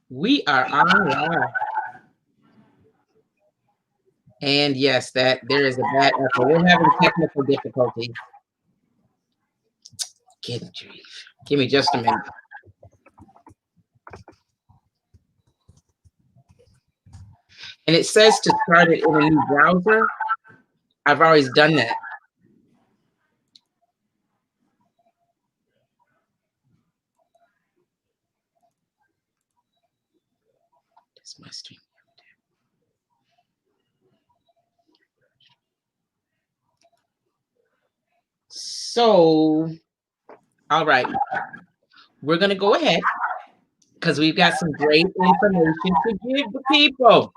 We are online. And yes, that there is a bad echo. We're having technical difficulties. Give me just a minute. And it says to start it in a new browser. I've always done that. That's my stream. So, all right, we're going to go ahead because we've got some great information to give the people.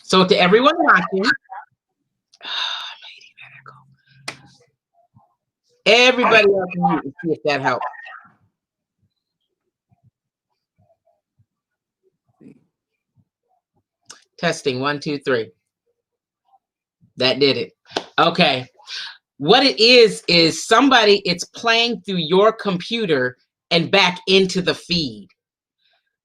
So to everyone watching, everybody else mute and see if that helps. Testing 1, 2, 3. That did it. Okay. What it is somebody, it's playing through your computer and back into the feed.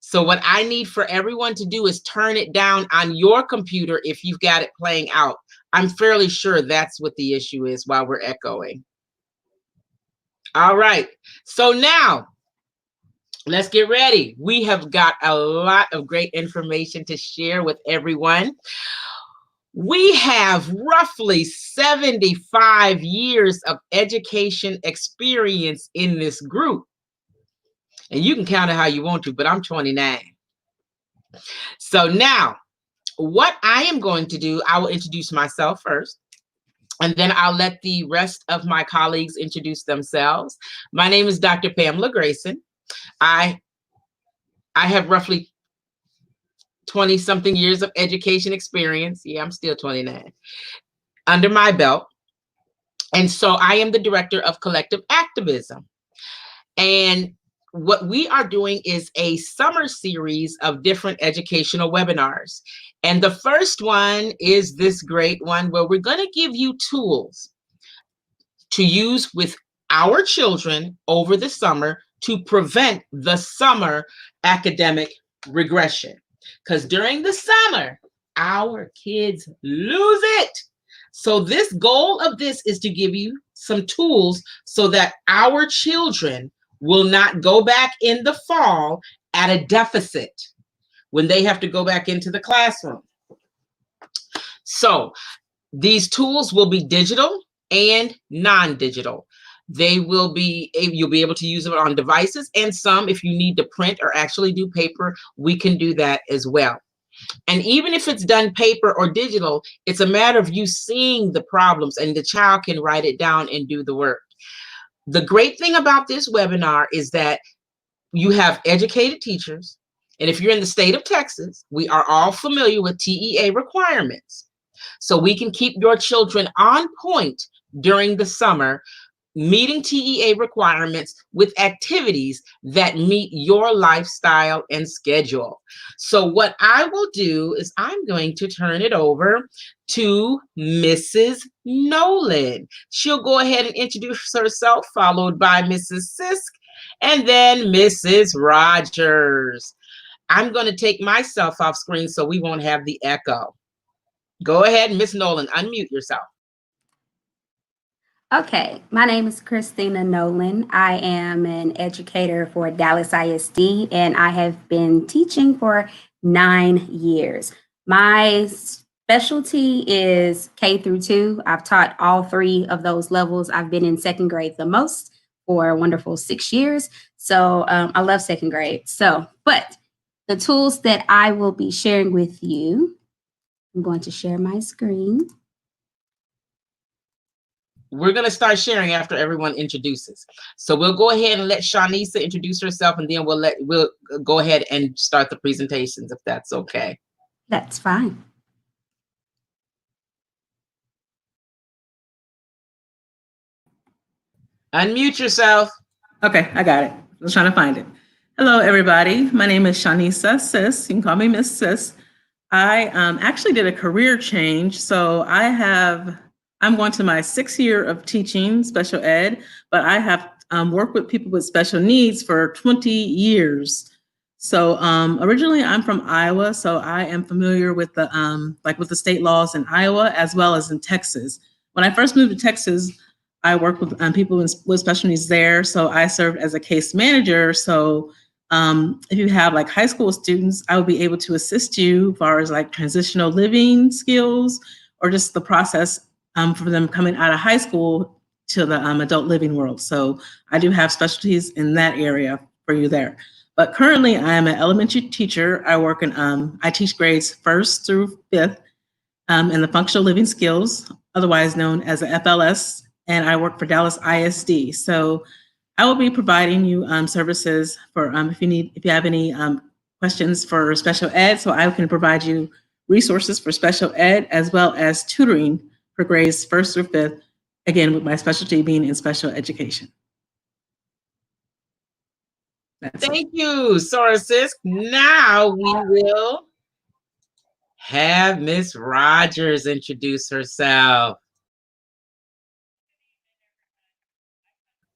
So what I need for everyone to do is turn it down on your computer if you've got it playing out. I'm fairly sure that's what the issue is while we're echoing. All right. So now let's get ready. We have got a lot of great information to share with everyone. We have roughly 75 years of education experience in this group. And you can count it how you want to, but I'm 29. So now, what I am going to do, I will introduce myself first, and then I'll let the rest of my colleagues introduce themselves. My name is Dr. Pamela Grayson. I have roughly 20-something years of education experience. Yeah, I'm still 29 under my belt. And so I am the director of collective activism. And what we are doing is a summer series of different educational webinars. And the first one is this great one where we're going to give you tools to use with our children over the summer to prevent the summer academic regression. Because during the summer, our kids lose it. So this goal of this is to give you some tools so that our children will not go back in the fall at a deficit when they have to go back into the classroom. So these tools will be digital and non-digital. They will be, you'll be able to use them on devices, and some, if you need to print or actually do paper, we can do that as well. And even if it's done paper or digital, it's a matter of you seeing the problems and the child can write it down and do the work. The great thing about this webinar is that you have educated teachers. And if you're in the state of Texas, we are all familiar with TEA requirements. So we can keep your children on point during the summer, meeting TEA requirements with activities that meet your lifestyle and schedule. So what I will do is I'm going to turn it over to Mrs. Nolan. She'll go ahead and introduce herself, followed by Mrs. Sisk, and then Mrs. Rogers. I'm going to take myself off screen so we won't have the echo. Go ahead, Miss Nolan, unmute yourself. Okay, my name is Christina Nolan. I am an educator for Dallas ISD, and I have been teaching for 9 years. My specialty is K through 2. I've taught all 3 of those levels. I've been in second grade the most for a wonderful 6 years. So I love second grade. But the tools that I will be sharing with you, I'm going to share my screen. We're going to start sharing after everyone introduces. So we'll go ahead and let Shawnisa introduce herself, and then we'll go ahead and start the presentations, if that's okay. That's fine. Unmute yourself. Okay, I got it. I was trying to find it. Hello, everybody. My name is Shawnisa Sis. You can call me Miss Sis. I actually did a career change. So I'm going to my 6th year of teaching special ed, but I have worked with people with special needs for 20 years. So originally I'm from Iowa, so I am familiar with the with the state laws in Iowa as well as in Texas. When I first moved to Texas, I worked with people with special needs there. So I served as a case manager. So if you have like high school students, I will be able to assist you as far as like transitional living skills or just the process for them coming out of high school to the adult living world. So I do have specialties in that area for you there. But currently I am an elementary teacher. I work in, I teach grades 1st through 5th in the functional living skills, otherwise known as a FLS, and I work for Dallas ISD. So I will be providing you services for if you have any questions for special ed, so I can provide you resources for special ed as well as tutoring for grades 1st through 5th, again, with my specialty being in special education. Thank you, Sora Sis. Now we will have Miss Rogers introduce herself.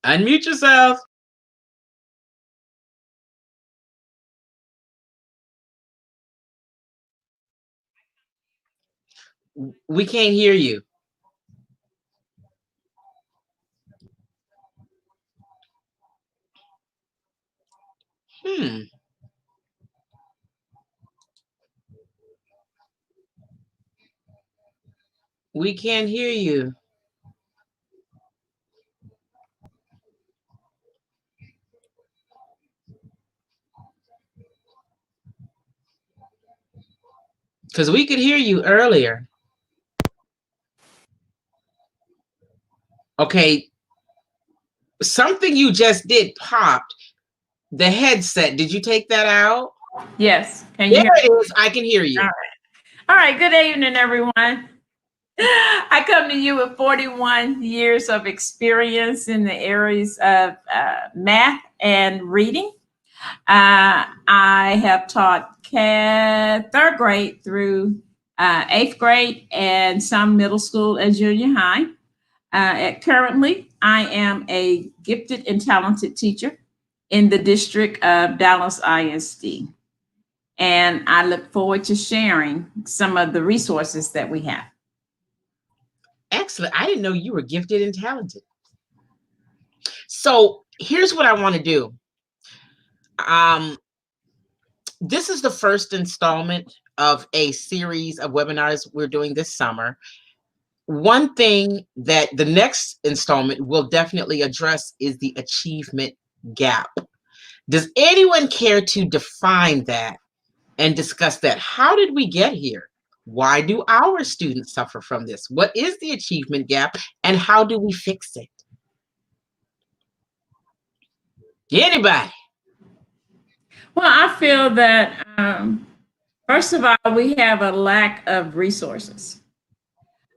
Unmute yourself. We can't hear you. We can't hear you. Because we could hear you earlier. Okay. Something you just did popped. The headset. Did you take that out? Yes. Can you hear me? It is. I can hear you. All right. All right. Good evening, everyone. I come to you with 41 years of experience in the areas of math and reading. I have taught 3rd grade through 8th grade and some middle school and junior high. Currently, I am a gifted and talented teacher in the district of Dallas ISD. And I look forward to sharing some of the resources that we have. Excellent. I didn't know you were gifted and talented. So here's what I want to do. This is the first installment of a series of webinars we're doing this summer. One thing that the next installment will definitely address is the achievement gap. Does anyone care to define that and discuss that? How did we get here? Why do our students suffer from this? What is the achievement gap and how do we fix it? Anybody? Well, I feel that, first of all, we have a lack of resources.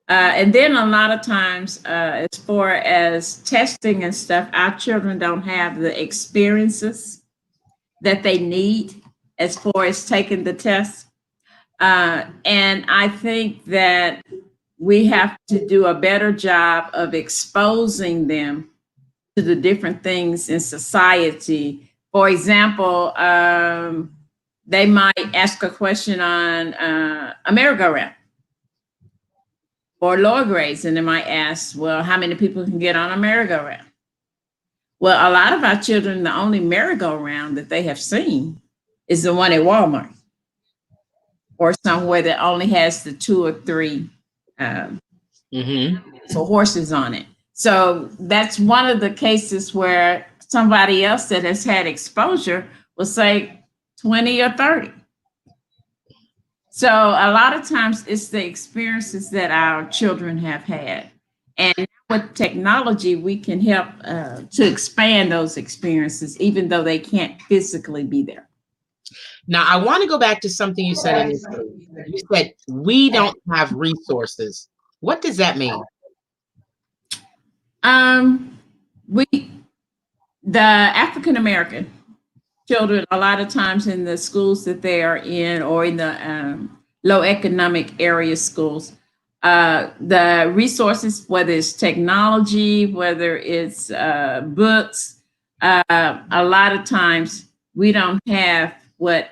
And then a lot of times, as far as testing and stuff, our children don't have the experiences that they need as far as taking the test. And I think that we have to do a better job of exposing them to the different things in society. For example, they might ask a question on a merry-go-round or lower grades, and they might ask, well, how many people can get on a merry-go-round? Well, a lot of our children, the only merry-go-round that they have seen is the one at Walmart or somewhere that only has the 2 or 3 so horses on it. So that's one of the cases where somebody else that has had exposure will say 20 or 30. So a lot of times it's the experiences that our children have had. And with technology, we can help to expand those experiences, even though they can't physically be there. Now, I want to go back to something you said initially. You said we don't have resources. What does that mean? The African American children, a lot of times in the schools that they are in or in the low economic area schools, The resources, whether it's technology, whether it's books, a lot of times we don't have what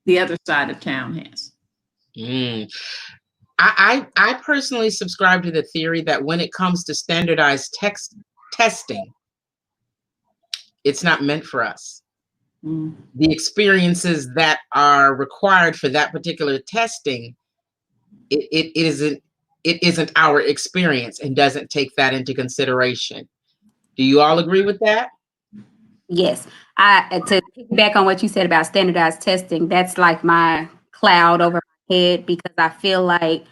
the other side of town has. Mm. I personally subscribe to the theory that when it comes to standardized testing, it's not meant for us. Mm. The experiences that are required for that particular testing, it isn't our experience and doesn't take that into consideration. Do you all agree with that? Yes. To piggyback on what you said about standardized testing, that's like my cloud over my head, because I feel like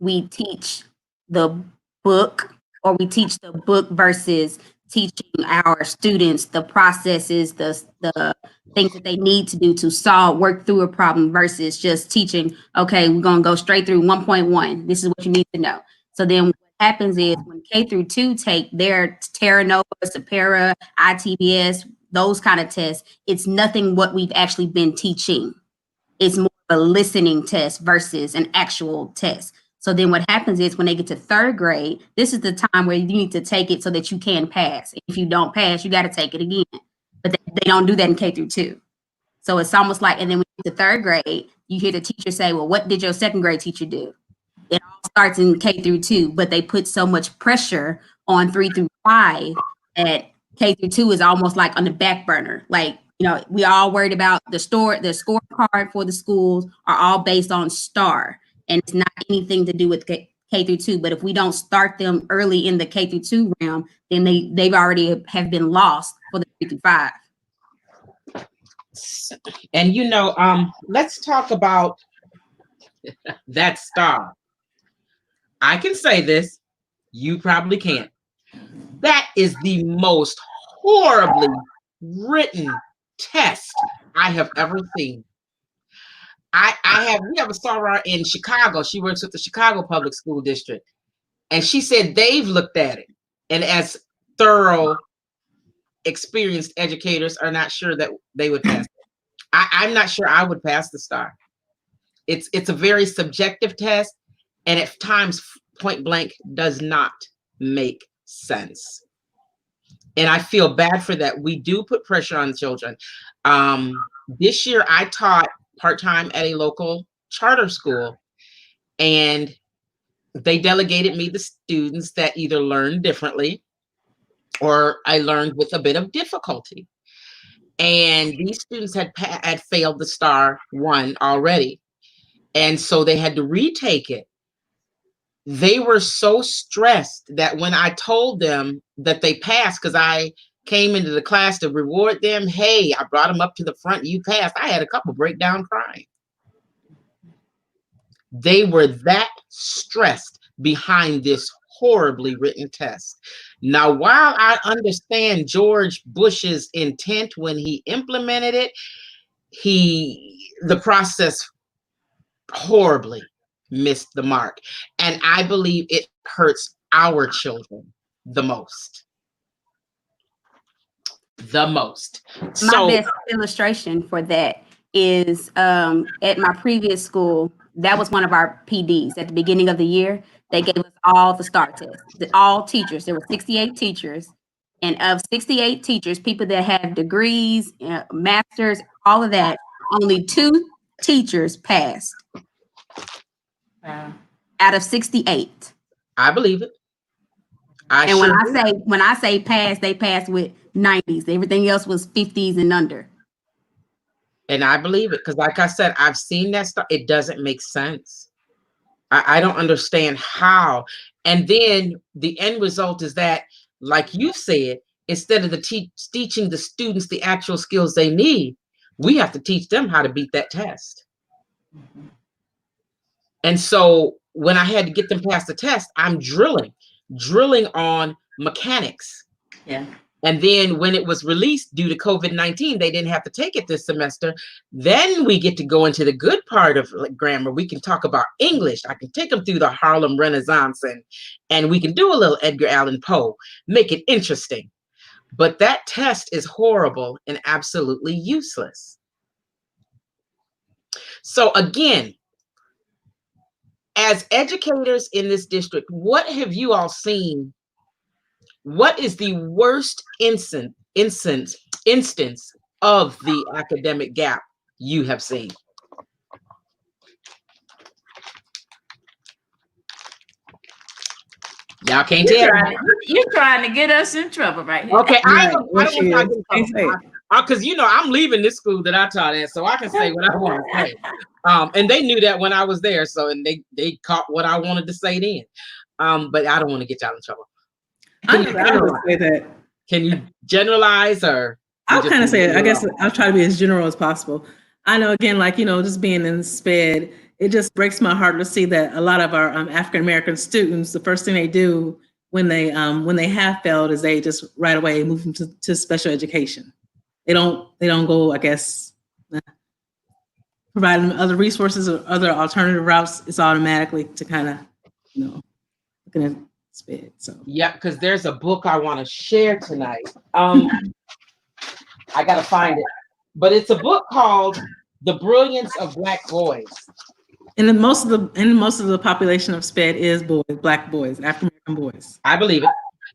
we teach the book, or we teach the book versus teaching our students the processes, the things that they need to do to work through a problem, versus just teaching, okay, we're going to go straight through 1.1. This is what you need to know. So then what happens is when K through 2 take their Terra Nova, Sapera, ITBS, those kind of tests, it's nothing what we've actually been teaching. It's more of a listening test versus an actual test. So then what happens is when they get to third grade, this is the time where you need to take it so that you can pass. If you don't pass, you got to take it again. But they don't do that in K through 2. So it's almost like, and then when you get to third grade, you hear the teacher say, well, what did your second grade teacher do? It all starts in K through 2, but they put so much pressure on 3 through 5 that K through 2 is almost like on the back burner. Like, we all worried about the scorecard for the schools are all based on STAR, and it's not anything to do with K through 2. But if we don't start them early in the K through 2 realm, then they've already have been lost for the 3 through 5. And let's talk about that STAR. I can say this, you probably can't. That is the most horribly written test I have ever seen. We have a soror in Chicago. She works with the Chicago Public School District. And she said they've looked at it. And as thorough, experienced educators are not sure that they would pass it. I'm not sure I would pass the STAR. It's a very subjective test. And at times, point blank, does not make sense. And I feel bad for that. We do put pressure on children. This year, I taught part-time at a local charter school, and they delegated me the students that either learned differently or I learned with a bit of difficulty. And these students had failed the STAR 1 already. And so they had to retake it. They were so stressed that when I told them that they passed, because I came into the class to reward them, hey, I brought them up to the front, you passed, I had a couple break down crying. They were that stressed behind this horribly written test. Now, while I understand George Bush's intent when he implemented it, the process horribly missed the mark. And I believe it hurts our children the most. The most. My best illustration for that is at my previous school, that was one of our PDs at the beginning of the year. They gave us all the STAR tests, all teachers. There were 68 teachers. And of 68 teachers, people that have degrees, masters, all of that, only 2 teachers passed. Wow. Out of 68. I believe it. When I say pass, they passed with 90s. Everything else was 50s and under. And I believe it because, like I said, I've seen that stuff. It doesn't make sense. I don't understand how. And then the end result is that, like you said, instead of teaching the students the actual skills they need, we have to teach them how to beat that test. Mm-hmm. And so when I had to get them past the test, I'm drilling on mechanics. Yeah. And then when it was released due to COVID-19, they didn't have to take it this semester. Then we get to go into the good part of grammar. We can talk about English. I can take them through the Harlem Renaissance and we can do a little Edgar Allan Poe, make it interesting. But that test is horrible and absolutely useless. So again, as educators in this district, what have you all seen? What is the worst instance of the academic gap you have seen? Y'all can't tell. You're trying to get us in trouble right here. Okay, I don't want she y'all is. to get in trouble. Because I'm leaving this school that I taught at, so I can say what I want to say. And they knew that when I was there, so and they caught what I wanted to say then. But I don't want to get y'all in trouble. I would say that. Can you generalize, or I'll kind of say it. I guess I'll try to be as general as possible. I know, again, like, just being in SPED, it just breaks my heart to see that a lot of our African American students, the first thing they do when they have failed is they just right away move them to special education. They don't go, I guess, provide them other resources or other alternative routes. It's automatically to kind of, looking at SPED. So yeah, because there's a book I want to share tonight. I gotta find it, but it's a book called "The Brilliance of Black Boys." And most of the population of SPED is boys, Black boys, African American boys. I believe it.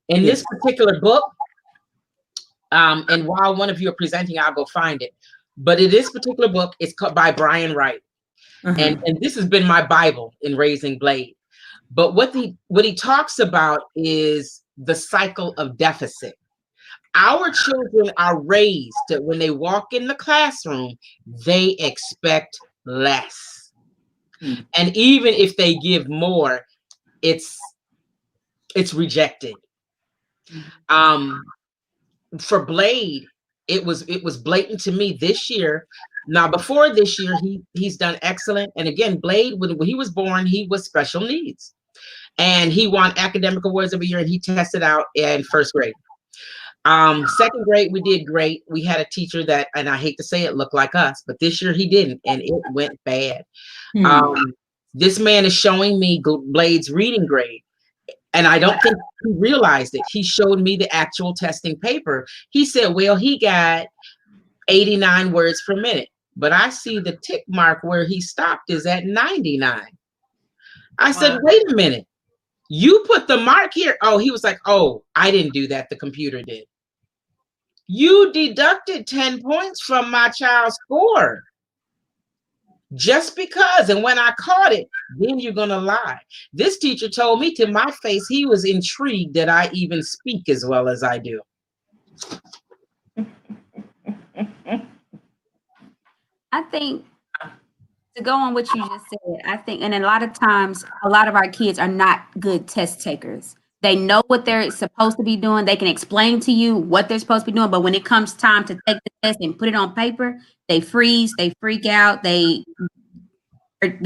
In this particular book, and while one of you are presenting, I'll go find it. But in this particular book, it's by Brian Wright, and this has been my Bible in raising Blade. But what he talks about is the cycle of deficit. Our children are raised that when they walk in the classroom, they expect less. And even if they give more, it's rejected. For Blade, it was blatant to me this year. Now, before this year, he's done excellent. And again, Blade, when he was born, he was special needs. And he won academic awards every year, and he tested out in first grade. Second grade, we did great. We had a teacher that, and I hate to say it, looked like us, but this year he didn't, and it went bad. This man is showing me Blade's reading grade, and I don't think he realized it. He showed me the actual testing paper. He said, well, he got 89 words per minute, but I see the tick mark where he stopped is at 99. I said, wait a minute. You put the mark here. Oh, he was like, oh, I didn't do that. The computer did. You deducted 10 points from my child's score just because. And when I caught it, then you're going to lie. This teacher told me to my face, he was intrigued that I even speak as well as I do. I think, to go on what you just said, I think, and a lot of times, a lot of our kids are not good test takers. They know what they're supposed to be doing. They can explain to you what they're supposed to be doing. But when it comes time to take the test and put it on paper, they freeze, they freak out, they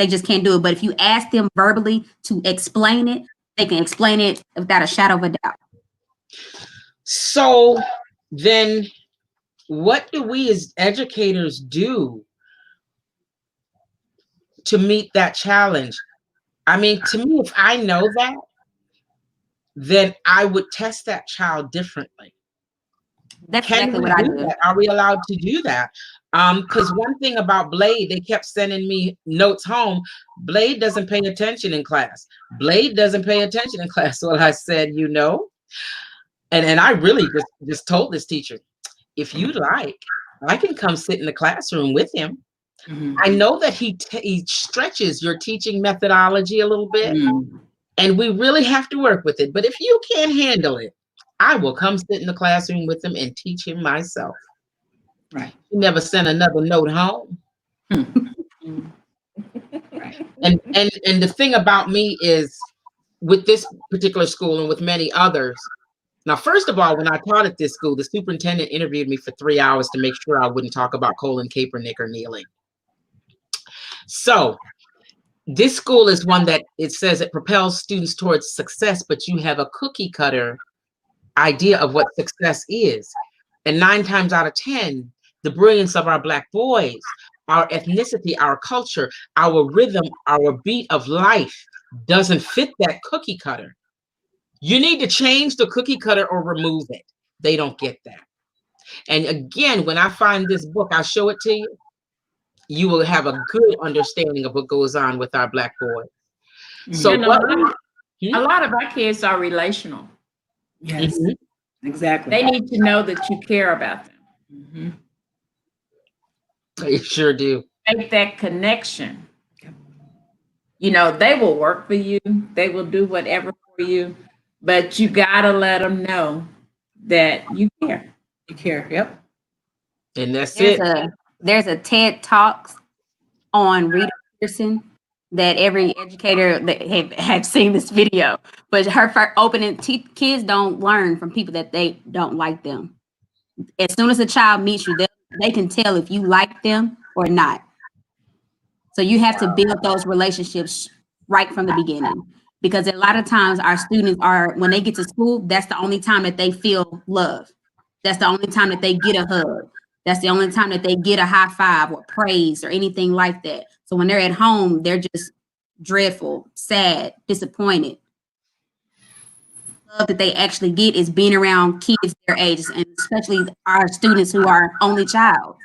just can't do it. But if you ask them verbally to explain it, they can explain it without a shadow of a doubt. So then what do we as educators do to meet that challenge? I mean, to me, if I know that, then I would test that child differently. That's exactly what I do. Are we allowed to do that? Because one thing about Blade, they kept sending me notes home. Blade doesn't pay attention in class. Blade doesn't pay attention in class. So I said, and I really just told this teacher, if you'd like, I can come sit in the classroom with him. I know that he stretches your teaching methodology a little bit, and we really have to work with it. But if you can't handle it, I will come sit in the classroom with him and teach him myself. Right. He never sent another note home. Right. And the thing about me is, with this particular school and with many others, now, first of all, when I taught at this school, the superintendent interviewed me for 3 hours to make sure I wouldn't talk about Colin Kaepernick or kneeling. So this school is one that it says it propels students towards success, but you have a cookie cutter idea of what success is. And 9 times out of 10, the brilliance of our Black boys, our ethnicity, our culture, our rhythm, our beat of life doesn't fit that cookie cutter. You need to change the cookie cutter or remove it. They don't get that. And again, when I find this book, I'll show it to you. You will have a good understanding of what goes on with our Black boys. So And what? a lot of our kids are relational. Yes, Mhm. exactly. They need to know that you care about them. Mhm. They sure do. Make that connection. You know, they will work for you. They will do whatever for you, but you gotta let them know that you care. You care. Yep. And that's There's it. a TED Talks on Rita Pearson that every educator that have seen this video. But her opening, kids don't learn from people that they don't like them. As soon as a child meets you, they can tell if you like them or not. So you have to build those relationships right from the beginning. Because a lot of times our students are, when they get to school, that's the only time that they feel love. That's the only time that they get a hug. That's the only time that they get a high five or praise or anything like that. So when they're at home, they're just dreadful, sad, disappointed. Love that they actually get is being around kids their ages, and especially our students who are only child.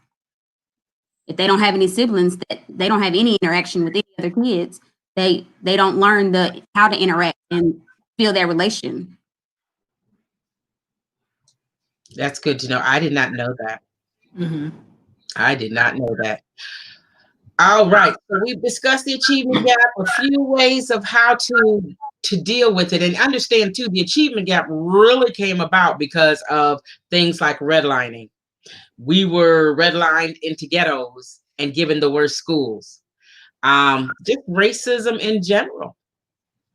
If they don't have any siblings, that they don't have any interaction with any other kids, they don't learn how to interact and feel their relation. That's good to know. I did not know that. Mm-hmm. I did not know that. All right. So we've discussed the achievement gap, a few ways of how to deal with it, and understand too, the achievement gap really came about because of things like redlining. We were redlined into ghettos and given the worst schools. Just racism in general.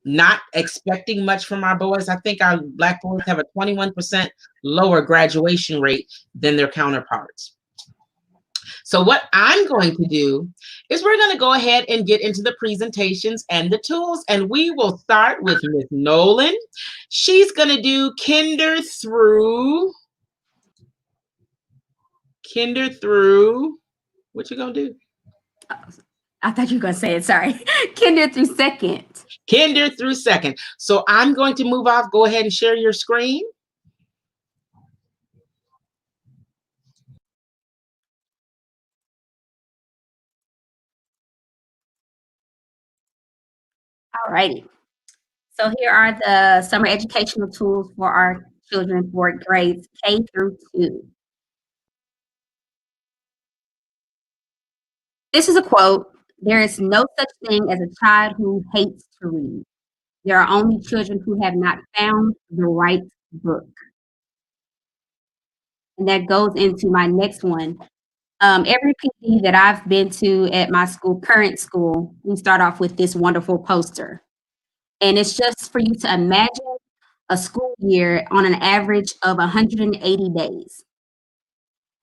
Not expecting much from our boys. I think our Black boys have a 21% lower graduation rate than their counterparts. So what I'm going to do is we're going to go ahead and get into the presentations and the tools, and we will start with Ms. Nolan. She's going to do kinder through, what you going to do? I thought you were going to say it, sorry. Kinder through second. Kinder through second. So I'm going to move off. Go ahead and share your screen. All righty. So here are the summer educational tools for our children for grades K through 2. This is a quote. There is no such thing as a child who hates to read. There are only children who have not found the right book. And that goes into my next one. Every PD that I've been to at my school, current school, we start off with this wonderful poster. And it's just for you to imagine a school year on an average of 180 days.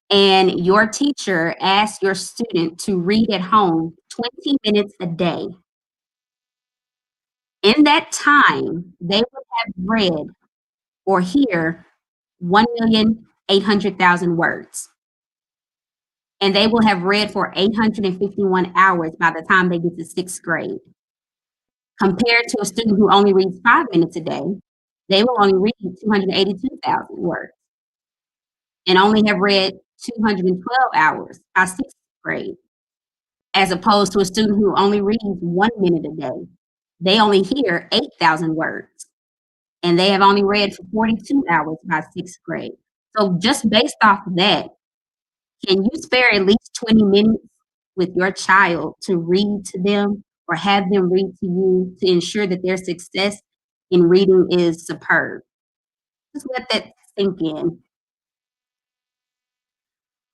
And your teacher asks your student to read at home 20 minutes a day. In that time, they would have read or hear 1,800,000 words. And they will have read for 851 hours by the time they get to 6th grade. Compared to a student who only reads 5 minutes a day, they will only read 282,000 words and only have read 212 hours by 6th grade, as opposed to a student who only reads 1 minute a day. They only hear 8,000 words and they have only read for 42 hours by 6th grade. So just based off of that, can you spare at least 20 minutes with your child to read to them or have them read to you to ensure that their success in reading is superb? Just let that sink in.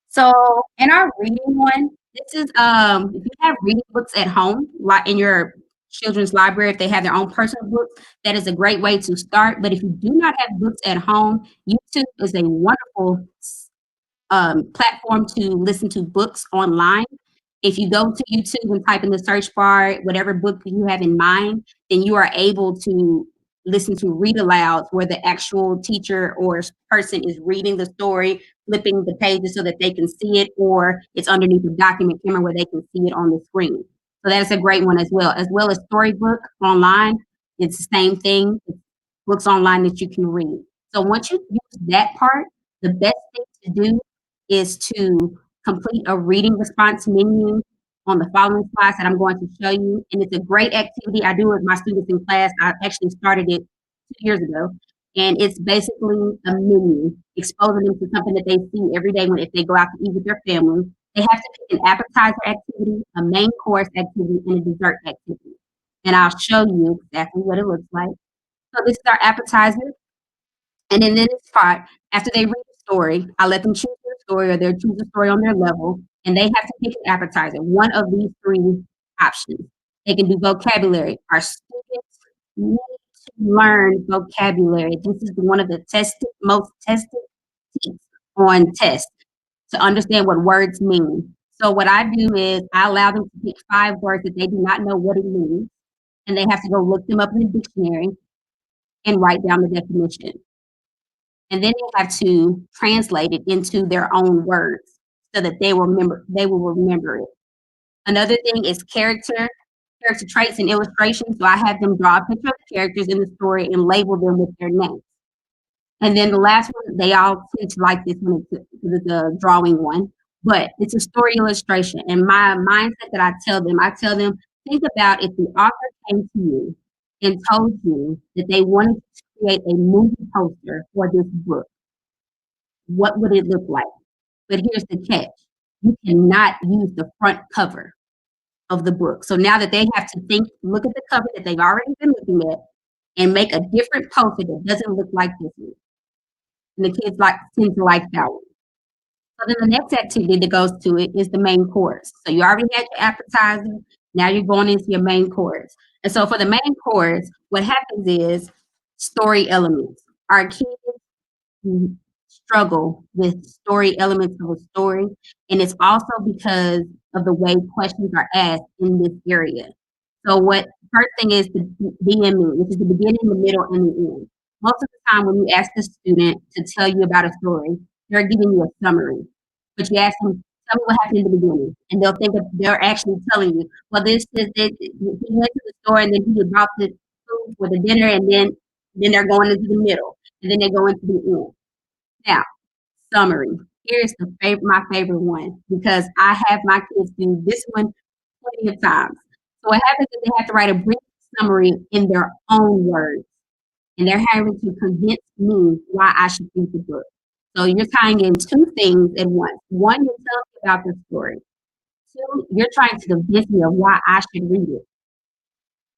So in our reading one, this is if you have reading books at home, like in your children's library, if they have their own personal books, that is a great way to start. But if you do not have books at home, YouTube is a wonderful platform to listen to books online. If you go to YouTube and type in the search bar whatever book you have in mind, then you are able to listen to read aloud where the actual teacher or person is reading the story, flipping the pages so that they can see it, or it's underneath the document camera where they can see it on the screen. So that's a great one as well as Storybook online. It's the same thing. It's books online that you can read. So once you use that part, the best thing to do is to complete a reading response menu on the following slides that I'm going to show you. And it's a great activity. I do it with my students in class. I actually started it 2 years ago. And it's basically a menu, exposing them to something that they see every day if they go out to eat with their family. They have to pick an appetizer activity, a main course activity, and a dessert activity. And I'll show you exactly what it looks like. So this is our appetizer. And then in this part, after they read the story, I let them choose their story, or they'll choose a story on their level, and they have to pick an appetizer, one of these three options. They can do vocabulary. Our students need to learn vocabulary. This is one of the most tested tests on tests, to understand what words mean. So what I do is I allow them to pick 5 words that they do not know what it means, and they have to go look them up in the dictionary and write down the definition. And then they have to translate it into their own words so that they will remember it. Another thing is character traits and illustrations. So I have them draw a picture of the characters in the story and label them with their names. And then the last one, they all teach like this one because it's a drawing one, but it's a story illustration. And my mindset that I tell them, think about if the author came to you and told you that they wanted to create a movie poster for this book, what would it look like? But here's the catch. You cannot use the front cover of the book. So now that they have to look at the cover that they've already been looking at and make a different poster that doesn't look like this one. And the kids tend to like that one. So then the next activity that goes to it is the main course. So you already had your appetizer. Now you're going into your main course. And so for the main course, what happens is story elements. Our kids struggle with story elements of a story. And it's also because of the way questions are asked in this area. So first thing is the DME, which is the beginning, the middle, and the end. Most of the time when you ask a student to tell you about a story, they're giving you a summary. But you ask them, tell me what happened in the beginning. And they'll think they're actually telling you, well, this is it. He went to the store and then he bought the food for the dinner, and then they're going into the middle, and then they go into the end. Now, summary. Here's my favorite one, because I have my kids do this one plenty of times. So what happens is they have to write a brief summary in their own words, and they're having to convince me why I should read the book. So you're tying in 2 things at once. One, you're telling me about the story. 2, you're trying to convince me of why I should read it.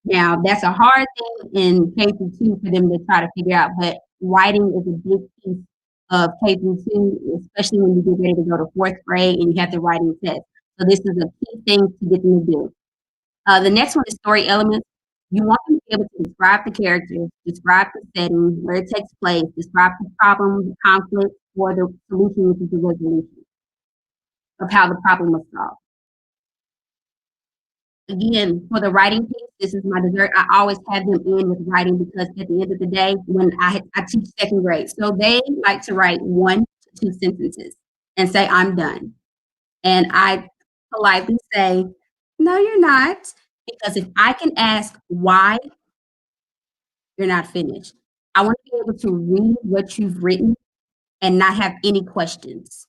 Now, that's a hard thing in K-2 for them to try to figure out, but writing is a big piece of K-2, especially when you get ready to go to 4th grade and you have the writing test. So this is a key thing to get them to do. The next one is story elements. You want them to be able to describe the characters, describe the setting, where it takes place, describe the problem, the conflict, or the solution, which is the resolution of how the problem was solved. Again, for the writing piece, this is my dessert. I always have them in with writing, because at the end of the day, when I teach 2nd grade, so they like to write 1 to 2 sentences and say, I'm done. And I politely say, no, you're not. Because if I can ask why, you're not finished. I want to be able to read what you've written and not have any questions.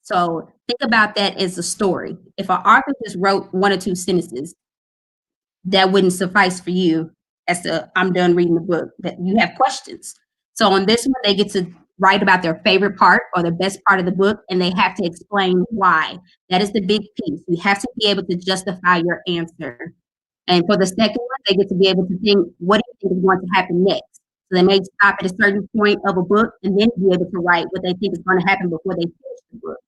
So think about that as a story. If an author just wrote 1 or 2 sentences, that wouldn't suffice for you as to, I'm done reading the book, that you have questions. So on this one, they get to write about their favorite part or the best part of the book, and they have to explain why. That is the big piece. You have to be able to justify your answer. And for the second one, they get to be able to think, what do you think is going to happen next? So they may stop at a certain point of a book and then be able to write what they think is going to happen before they finish the book.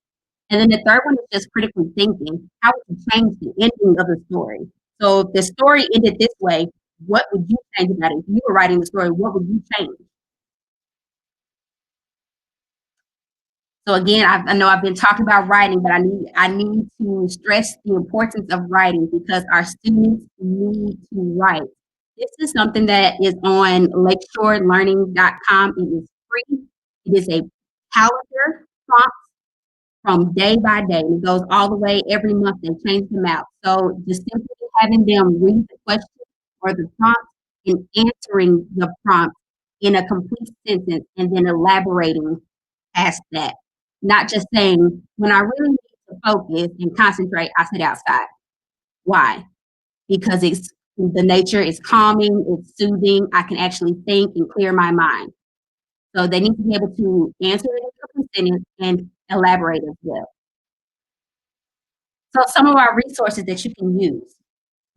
And then the third one is just critically thinking. How would you change the ending of the story? So if the story ended this way, what would you change about it? If you were writing the story, what would you change? So again, I know I've been talking about writing, but I need to stress the importance of writing, because our students need to write. This is something that is on lakeshorelearning.com. It is free. It is a calendar prompt from day by day. It goes all the way every month. They change them out. So just simply having them read the question or the prompt and answering the prompt in a complete sentence, and then elaborating past that. Not just saying, when I really need to focus and concentrate, I sit outside. Why? Because the nature is calming, it's soothing. I can actually think and clear my mind. So they need to be able to answer it in a complete sentence and elaborate as well. So some of our resources that you can use,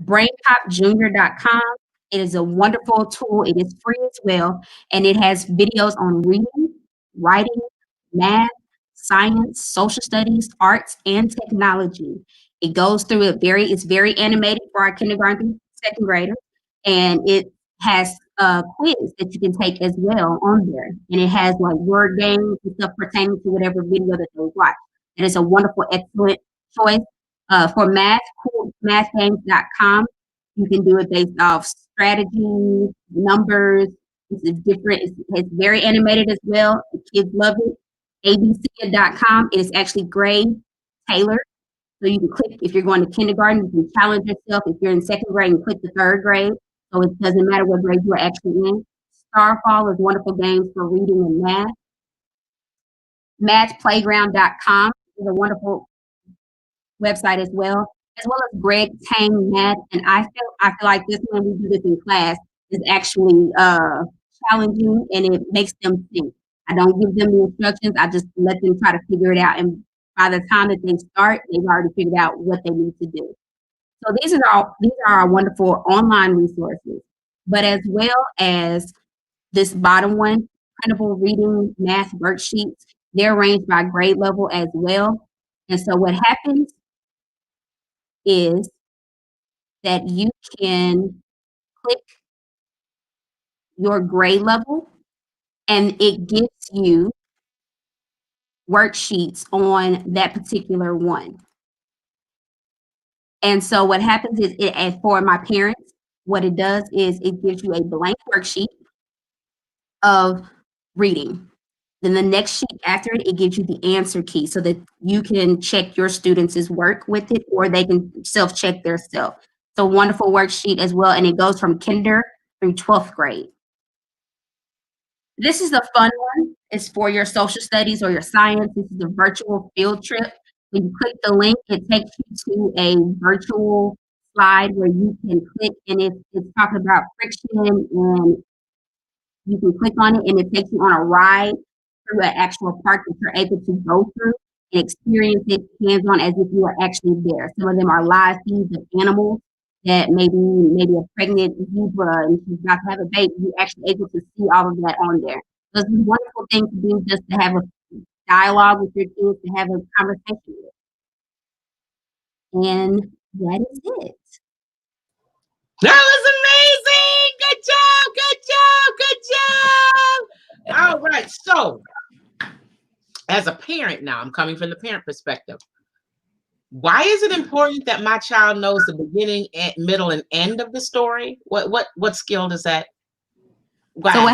brainpopjunior.com. It is a wonderful tool. It is free as well, and it has videos on reading, writing, math, science, social studies, arts, and technology. It goes through it's very animated for our kindergarten, second graders, and it has a quiz that you can take as well on there. And it has like word games and stuff pertaining to whatever video that they watch. It is a wonderful, excellent choice. For math, coolmathgames.com. You can do it based off strategy, numbers. It's very animated as well. The kids love it. abc.com. It is actually grade tailored. So you can click, if you're going to kindergarten, you can challenge yourself. If you're in second grade, you click the third grade. So it doesn't matter what grade you're actually in. Starfall is wonderful games for reading and math. Mathplayground.com is a wonderful website as well as Greg Tang Math. And I feel like this when we do this in class is actually challenging, and it makes them think. I don't give them the instructions. I just let them try to figure it out. And by the time that they start, they've already figured out what they need to do. So these are our wonderful online resources, but as well as this bottom one, printable reading math worksheets. They're arranged by grade level as well. And so what happens is that you can click your grade level and it gives you worksheets on that particular one. And so what happens is, for my parents, what it does is it gives you a blank worksheet of reading. Then the next sheet after it, it gives you the answer key so that you can check your students' work with it, or they can self-check their self. It's a wonderful worksheet as well, and it goes from kinder through 12th grade. This is the fun one. It's for your social studies or your science. This is a virtual field trip. When you click the link, it takes you to a virtual slide where you can click, and it's talking about friction, and you can click on it, and it takes you on a ride through an actual park that you're able to go through and experience it hands-on as if you are actually there. Some of them are live feeds of animals that maybe a pregnant zebra and she's about to have a baby. You're actually able to see all of that on there. So it's a wonderful thing to do, just to have a dialogue with your kids, to have a conversation with. And that is it. That was amazing. Good job. All right. So as a parent now, I'm coming from the parent perspective. Why is it important that my child knows the beginning, middle, and end of the story? What skill does that? So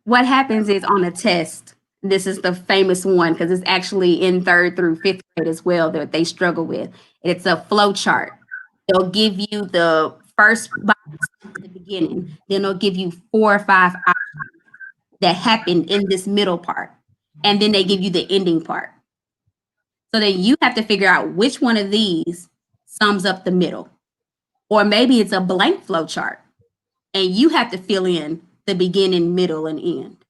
what happens is on a test, this is the famous one because it's actually in 3rd through 5th grade as well that they struggle with. It's a flow chart. They'll give you the first box at the beginning. Then they'll give you 4 or 5 options that happened in this middle part. And then they give you the ending part. So then you have to figure out which one of these sums up the middle. Or maybe it's a blank flow chart and you have to fill in the beginning, middle, and end.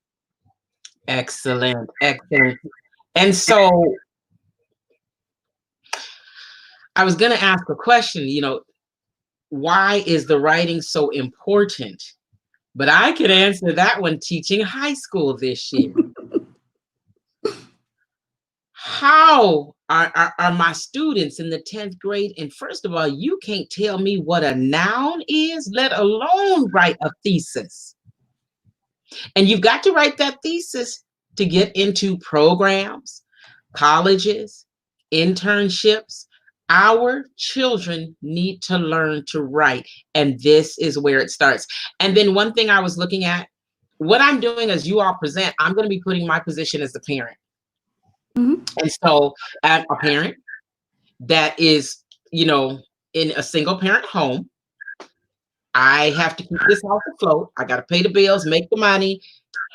Excellent. And so I was going to ask a question, why is the writing so important? But I could answer that one teaching high school this year. How are my students in the 10th grade? And first of all, you can't tell me what a noun is, let alone write a thesis. And you've got to write that thesis to get into programs, colleges, internships. Our children need to learn to write. And this is where it starts. And then one thing I was looking at, what I'm doing as you all present, I'm going to be putting my position as the parent. Mm-hmm. And so I'm a parent that is, in a single parent home. I have to keep this house afloat. I got to pay the bills, make the money,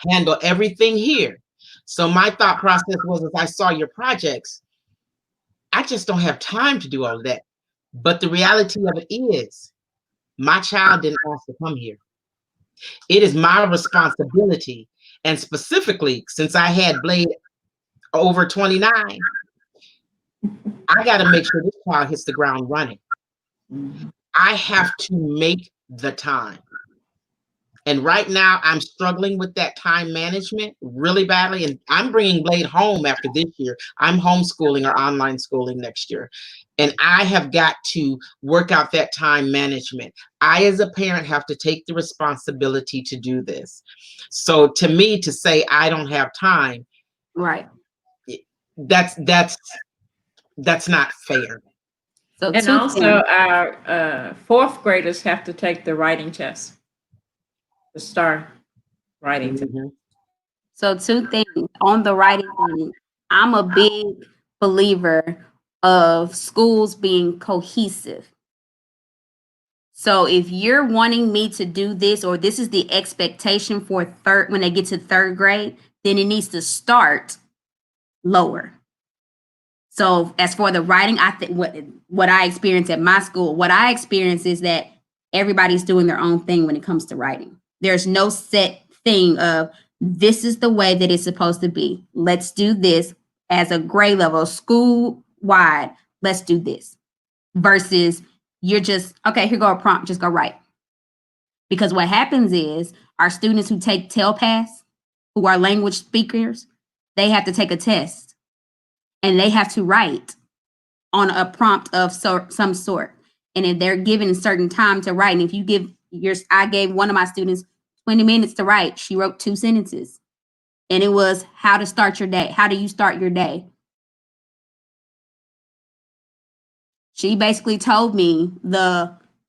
handle everything here. So my thought process was, as I saw your projects, I just don't have time to do all of that. But the reality of it is, my child didn't ask to come here. It is my responsibility. And specifically, since I had Blade over 29, I got to make sure this child hits the ground running. I have to make the time. And right now, I'm struggling with that time management really badly. And I'm bringing Blade home after this year. I'm homeschooling or online schooling next year. And I have got to work out that time management. I, as a parent, have to take the responsibility to do this. So to me, to say I don't have time, Right. that's not fair. So And also our fourth graders have to take the writing test to start writing. Mm-hmm. So 2 things on the writing thing. I'm a big believer of schools being cohesive. So if you're wanting me to do this, or this is the expectation for when they get to 3rd grade, then it needs to start lower. So as for the writing, I think what I experience at my school, what I experience is that everybody's doing their own thing when it comes to writing. There's no set thing of this is the way that it's supposed to be. Let's do this as a grade level, school wide. Let's do this versus you're just, okay, here go a prompt, just go write. Because what happens is our students who take TELPAS, who are language speakers, they have to take a test and they have to write on a prompt of some sort. And if they're given a certain time to write, and if you give I gave one of my students 20 minutes to write, she wrote 2 sentences. And it was how to start your day. How do you start your day? She basically told me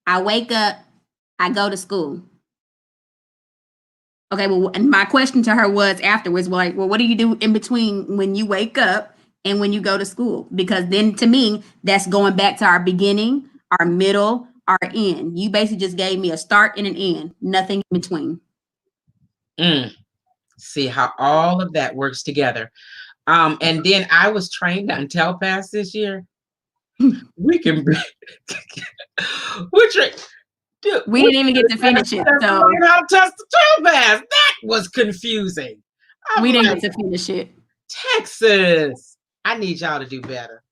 I wake up, I go to school. Okay, well, and my question to her was afterwards, well, what do you do in between when you wake up and when you go to school? Because then to me, that's going back to our beginning, our middle, our end. You basically just gave me a start and an end, nothing in between. See how all of that works together. And then I was trained on TELPAS this year. We can be we didn't even get to finish it. So how to test the TELPAS. That was confusing. We didn't get to finish it. Texas, I need y'all to do better.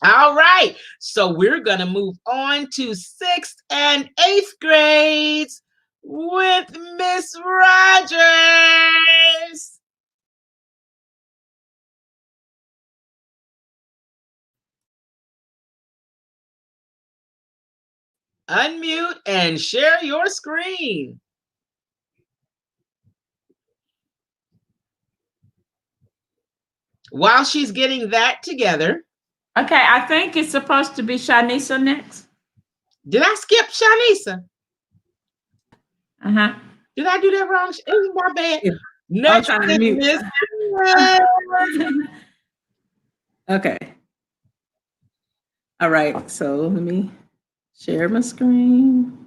All right, so we're gonna move on to 6th and 8th grades with Miss Rogers. Unmute and share your screen. While she's getting that together. Okay, I think it's supposed to be Shanisa next. Did I skip Shanisa? Uh-huh. Did I do that wrong? It was my bad. Next is Miss. Okay. All right, so let me share my screen.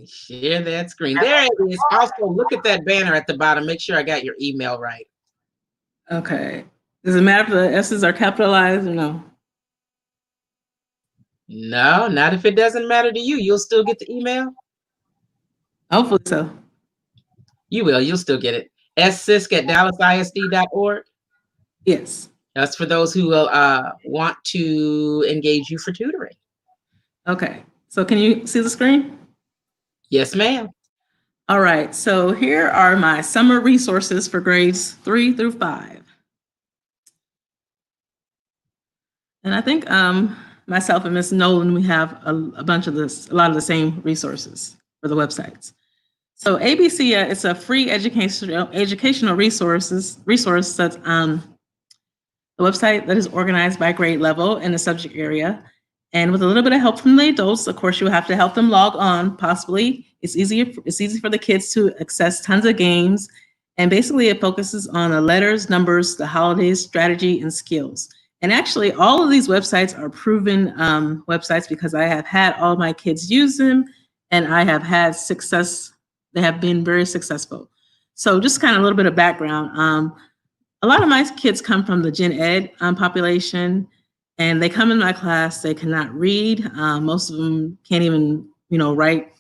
Share that screen. There it is. Also, look at that banner at the bottom. Make sure I got your email right. Okay. Does it matter if the S's are capitalized or no? No, not if it doesn't matter to you. You'll still get the email? Hopefully so. You will. You'll still get it. ssisk@dallasisd.org. Yes. That's for those who will want to engage you for tutoring. Okay. So can you see the screen? Yes, ma'am. All right. So here are my summer resources for grades 3 through 5. And I think myself and Ms. Nolan, we have a lot of the same resources for the websites. So ABC, it's a free educational resource that's the website that is organized by grade level and the subject area. And with a little bit of help from the adults, of course, you'll have to help them log on, possibly. It's easy for the kids to access tons of games And basically it focuses on the letters, numbers, the holidays, strategy, and skills. And actually all of these websites are proven websites because I have had all my kids use them and I have had success. They have been very successful. So just kind of a little bit of background. A lot of my kids come from the gen ed population, and they come in my class, they cannot read. Most of them can't even, write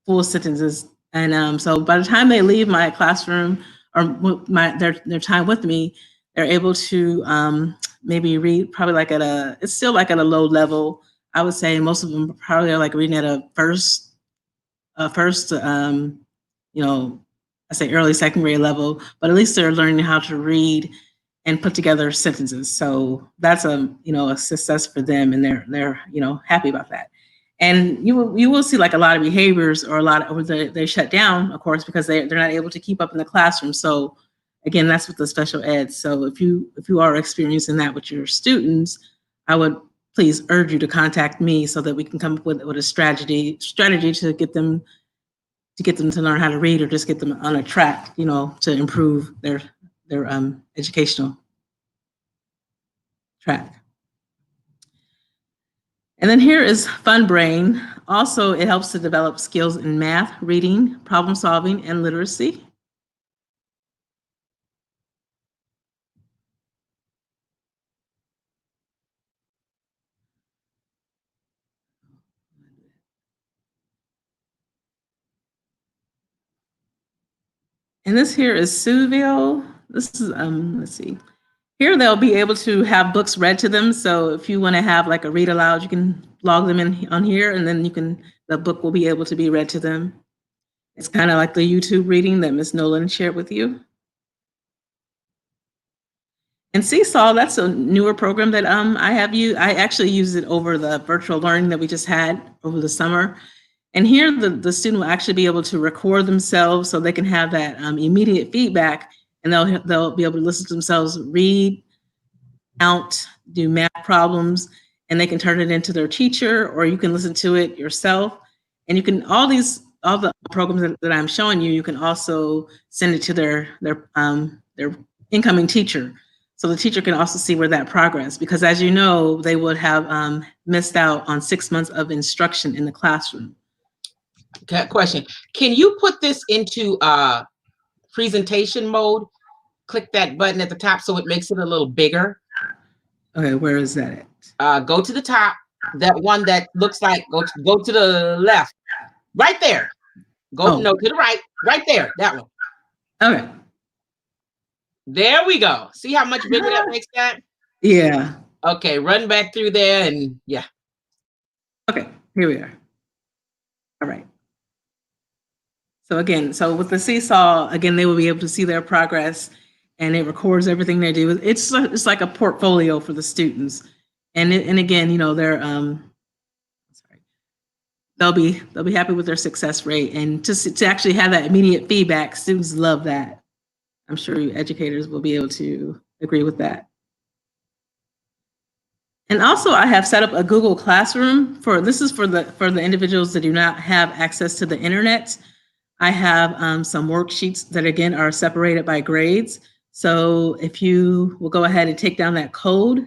full sentences. And so by the time they leave my classroom or their time with me, they're able to maybe read probably it's still like at a low level. I would say most of them probably are like reading at a first, I say early second grade level, but at least they're learning how to read and put together sentences. So that's a success for them, and they're happy about that. And you will see like a lot of behaviors or they shut down, of course, because they're not able to keep up in the classroom. So again, that's with the special ed. So if you are experiencing that with your students, I would please urge you to contact me so that we can come up with a strategy to get them to learn how to read, or just get them on a track, to improve their educational track. And then here is Fun Brain. Also, it helps to develop skills in math, reading, problem solving, and literacy. And this here is Suville. This is, let's see. Here they'll be able to have books read to them. So if you want to have like a read aloud, you can log them in on here, and then the book will be able to be read to them. It's kind of like the YouTube reading that Ms. Nolan shared with you. And Seesaw, that's a newer program that I have used. I actually used it over the virtual learning that we just had over the summer. And here the student will actually be able to record themselves so they can have that immediate feedback, and they'll be able to listen to themselves read, count, do math problems, and they can turn it into their teacher, or you can listen to it yourself. And you can, all the programs that I'm showing you, you can also send it to their incoming teacher. So the teacher can also see where that progress, because as you know, they would have missed out on 6 months of instruction in the classroom. Okay, question. Can you put this into presentation mode? Click that button at the top so it makes it a little bigger. Okay, where is that at? Go to the top. That one that looks like, go to the left. Right there. No, to the right. Right there. That one. Okay. There we go. See how much bigger that makes that? Yeah. Okay, run back through there and yeah. Okay, here we are. All right. So again, with the Seesaw, again, they will be able to see their progress, and it records everything they do. It's like a portfolio for the students. And again, they'll be happy with their success rate, and to actually have that immediate feedback. Students love that. I'm sure you educators will be able to agree with that. And also, I have set up a Google Classroom for the individuals that do not have access to the internet. I have some worksheets that again are separated by grades. So if you will go ahead and take down that code,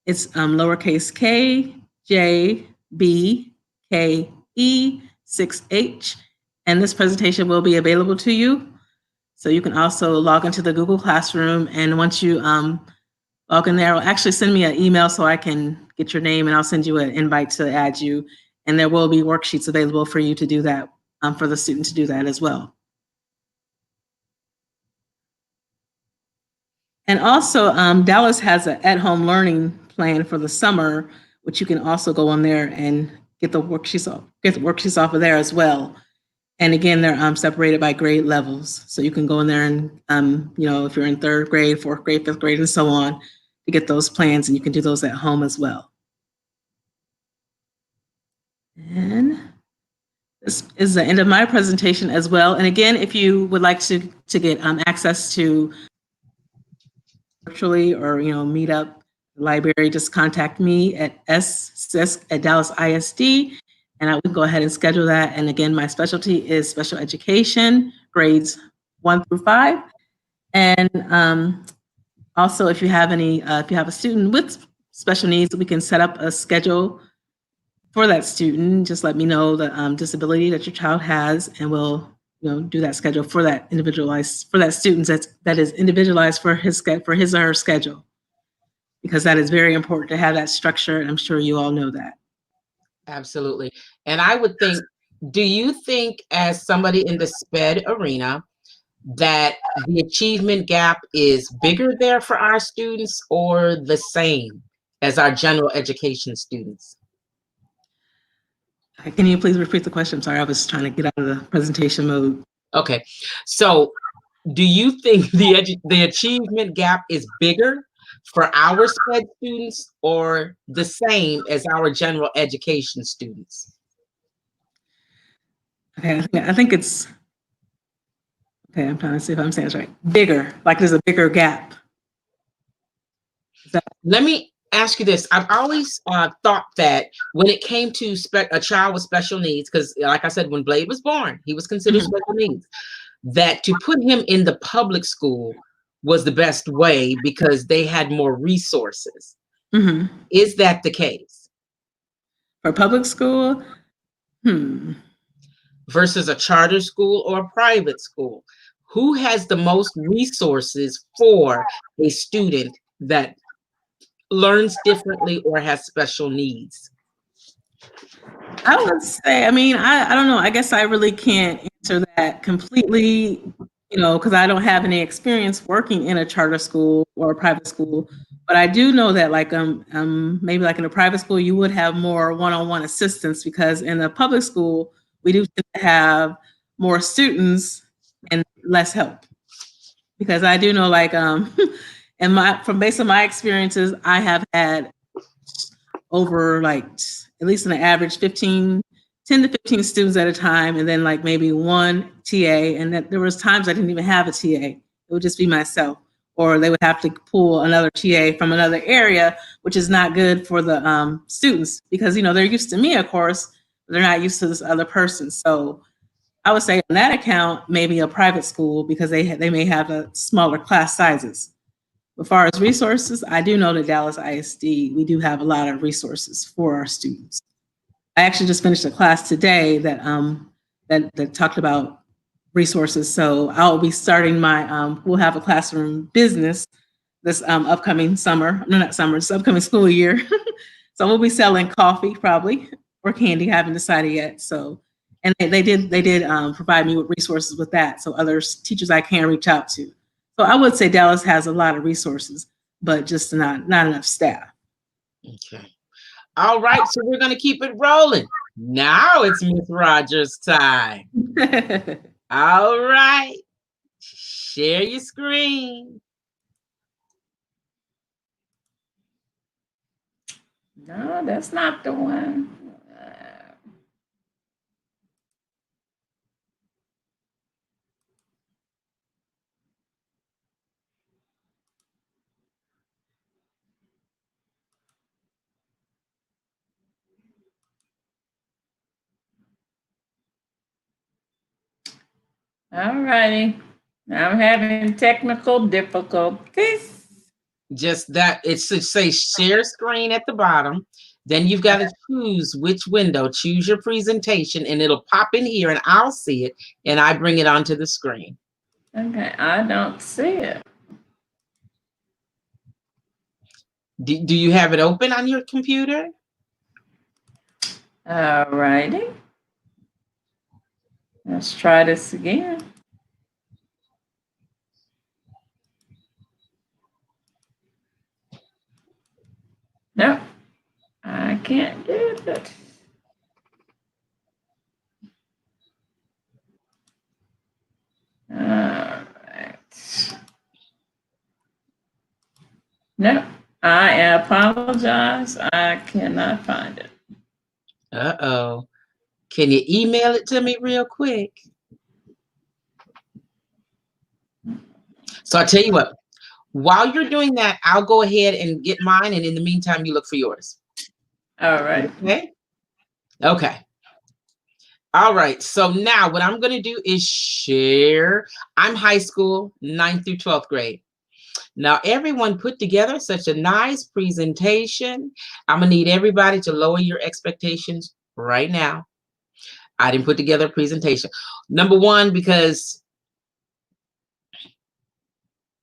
it's lowercase k, j, b, k, e, 6h, and this presentation will be available to you. So you can also log into the Google Classroom, and once you log in there, it'll actually send me an email so I can get your name, and I'll send you an invite to add you. And there will be worksheets available for you to do that, for the student to do that as well. And also, Dallas has an at-home learning plan for the summer, which you can also go on there and get the worksheets off of there as well. And again, they're separated by grade levels. So you can go in there and, if you're in 3rd grade, 4th grade, 5th grade, and so on, to get those plans, and you can do those at home as well. And this is the end of my presentation as well. And again, if you would like to get access to virtually or meet up the library, just contact me at ssisk@Dallas ISD, and I would go ahead and schedule that. And again, my specialty is special education, grades 1 through 5. And also, if you have a student with special needs, we can set up a schedule for that student. Just let me know the disability that your child has, and we'll do that schedule for that student that is individualized for his or her schedule, because that is very important to have that structure, and I'm sure you all know that. Absolutely. And I would think, do you think, as somebody in the SPED arena, that the achievement gap is bigger there for our students or the same as our general education students? Can you please repeat the question? Sorry, I was trying to get out of the presentation mode. Okay. So do you think the achievement gap is bigger for our SPED students or the same as our general education students? Okay, I think it's, okay, I'm trying to see if I'm saying this right. Bigger, like there's a bigger gap. Let me ask you this. I've always thought that when it came to a child with special needs, because like I said, when Blade was born, he was considered special needs, that to put him in the public school was the best way because they had more resources. Is that the case? For public school? Versus a charter school or a private school? Who has the most resources for a student that learns differently or has special needs? I would say, I mean, I don't know. I guess I really can't answer that completely, because I don't have any experience working in a charter school or a private school. But I do know that maybe like in a private school, you would have more one-on-one assistance, because in a public school, we do have more students and less help. Because I do know, based on my experiences, I have had over at least an average 10 to 15 students at a time, and then maybe one TA, and that there was times I didn't even have a TA. It would just be myself, or they would have to pull another TA from another area, which is not good for the students, because they're used to me, of course, but they're not used to this other person. So I would say on that account, maybe a private school, because they may have a smaller class sizes. As far as resources, I do know that Dallas ISD, we do have a lot of resources for our students. I actually just finished a class today that talked about resources. So I'll be starting we'll have a classroom business this upcoming summer. No, not summer, this upcoming school year. So we'll be selling coffee probably, or candy, I haven't decided yet. So, and they did provide me with resources with that. So other teachers I can reach out to. So I would say Dallas has a lot of resources, but just not enough staff. Okay. All right. So we're going to keep it rolling. Now it's Miss Rogers' time. All right. Share your screen. No, that's not the one. All righty. I'm having technical difficulties. Just that, it should say share screen at the bottom. Then you've got to choose which window, choose your presentation, and it'll pop in here and I'll see it and I bring it onto the screen. Okay, I don't see it. Do you have it open on your computer? All righty. Let's try this again. Nope, I can't do it. All right. Nope, I apologize. I cannot find it. Uh-oh. Can you email it to me real quick? So I'll tell you what, while you're doing that, I'll go ahead and get mine. And in the meantime, you look for yours. All right. Okay. Okay. All right, so now what I'm going to do is share. I'm high school, 9th through 12th grade. Now, everyone put together such a nice presentation. I'm going to need everybody to lower your expectations right now. I didn't put together a presentation. Number one, because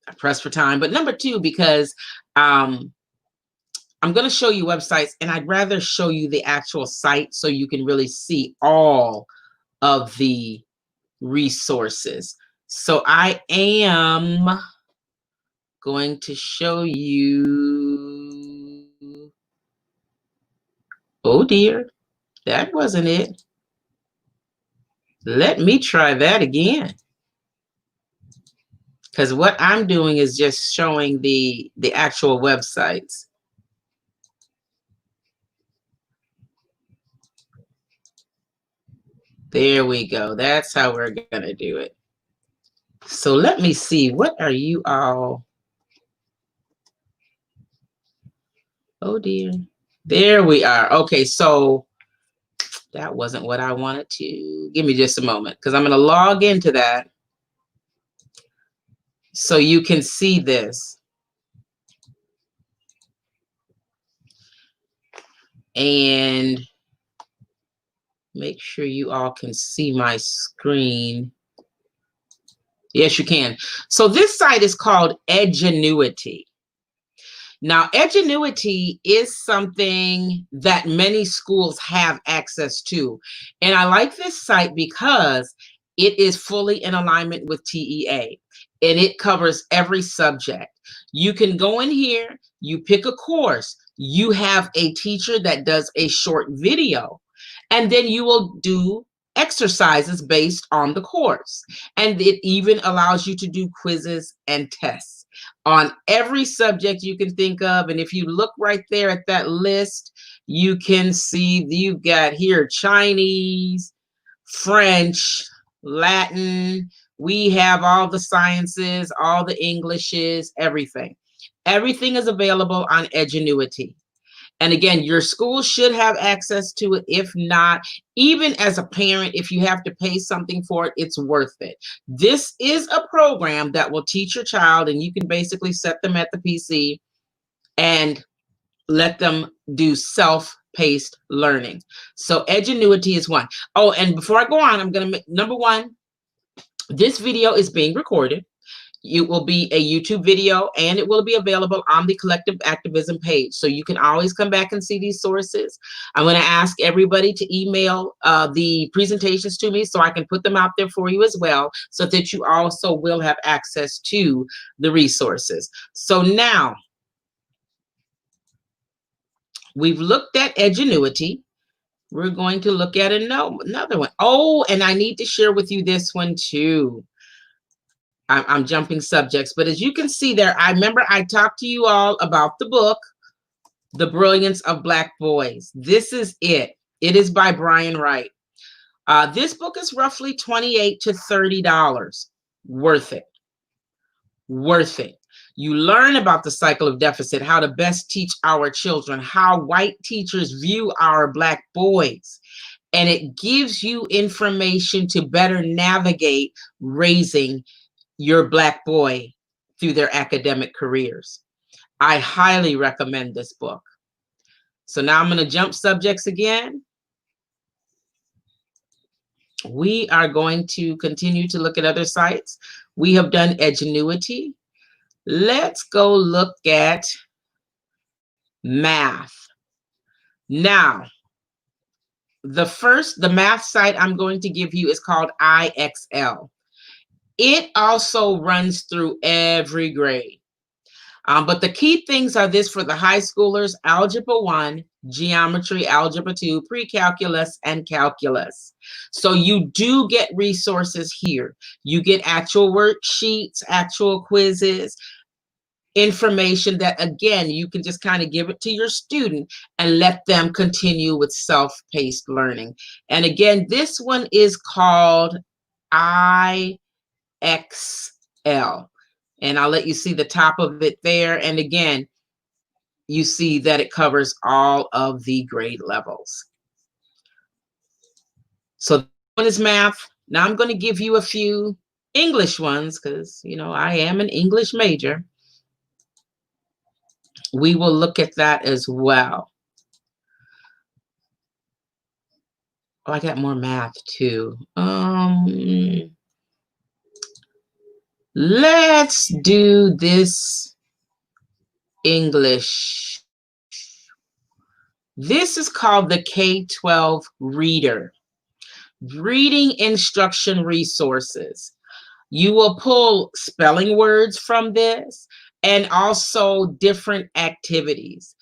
I pressed for time, but number two, because I'm going to show you websites, and I'd rather show you the actual site so you can really see all of the resources. So I am going to show you. Oh dear, that wasn't it. Let me try that again. Because what I'm doing is just showing the actual websites. There we go. That's how we're going to do it. So let me see. What are you all? Oh dear. There we are. Okay, so that wasn't what I wanted to. Give me just a moment, because I'm going to log into that so you can see this. And make sure you all can see my screen. Yes, you can. So this site is called Edgenuity. Now, Edgenuity is something that many schools have access to. And I like this site because it is fully in alignment with TEA, and it covers every subject. You can go in here, you pick a course, you have a teacher that does a short video, and then you will do exercises based on the course. And it even allows you to do quizzes and tests on every subject you can think of. And if you look right there at that list, you can see you've got here Chinese, French, Latin. We have all the sciences, all the Englishes, everything. Everything is available on Edgenuity. And again, your school should have access to it. If not, even as a parent, if you have to pay something for it, it's worth it. This is a program that will teach your child, and you can basically set them at the PC and let them do self-paced learning. So Edgenuity is one. Oh, and before I go on, I'm going to make number one, this video is being recorded. It will be a YouTube video, and it will be available on the Collective Activism page. So you can always come back and see these sources. I'm going to ask everybody to email the presentations to me so I can put them out there for you as well, so that you also will have access to the resources. So now we've looked at Edgenuity. We're going to look at another one. Oh, and I need to share with you this one too. I'm jumping subjects, but as you can see there, I remember I talked to you all about the book, The Brilliance of Black Boys. This is it. It is by Brian Wright. This book is roughly $28 to $30. Worth it. Worth it. You learn about the cycle of deficit, how to best teach our children, how white teachers view our Black boys. And it gives you information to better navigate raising your Black boy through their academic careers. I highly recommend this book. So now I'm going to jump subjects again. We are going to continue to look at other sites. We have done Edgenuity. Let's go look at math. Now, the math site I'm going to give you is called IXL. It also runs through every grade. But the key things are this for the high schoolers: Algebra 1, Geometry, Algebra 2, Pre-Calculus, and Calculus. So you do get resources here. You get actual worksheets, actual quizzes, information that, again, you can just kind of give it to your student and let them continue with self-paced learning. And again, this one is called IXL. And I'll let you see the top of it there. And again, you see that it covers all of the grade levels. So is math. Now I'm going to give you a few English ones because, you know, I am an English major. We will look at that as well. Oh, I got more math too. Let's do this English. This is called the K-12 Reader. Reading instruction resources. You will pull spelling words from this and also different activities.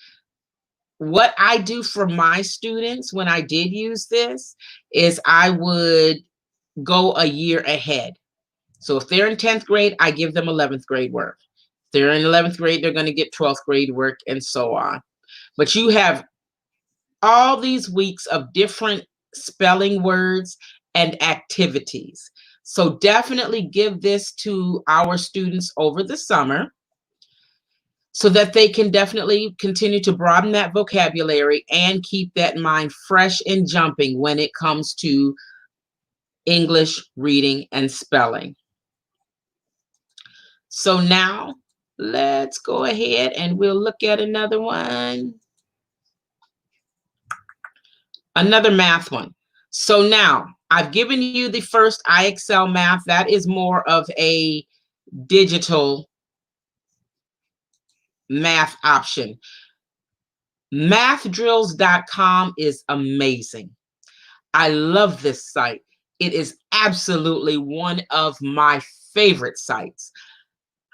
What I do for my students when I did use this is I would go a year ahead. So if they're in 10th grade, I give them 11th grade work. If they're in 11th grade, they're going to get 12th grade work and so on. But you have all these weeks of different spelling words and activities. So definitely give this to our students over the summer so that they can definitely continue to broaden that vocabulary and keep that mind fresh and jumping when it comes to English reading and spelling. So now let's go ahead and we'll look at another one. Another math one. So now I've given you the first iExcel math. That is more of a digital math option. Mathdrills.com is amazing. I love this site. It is absolutely one of my favorite sites.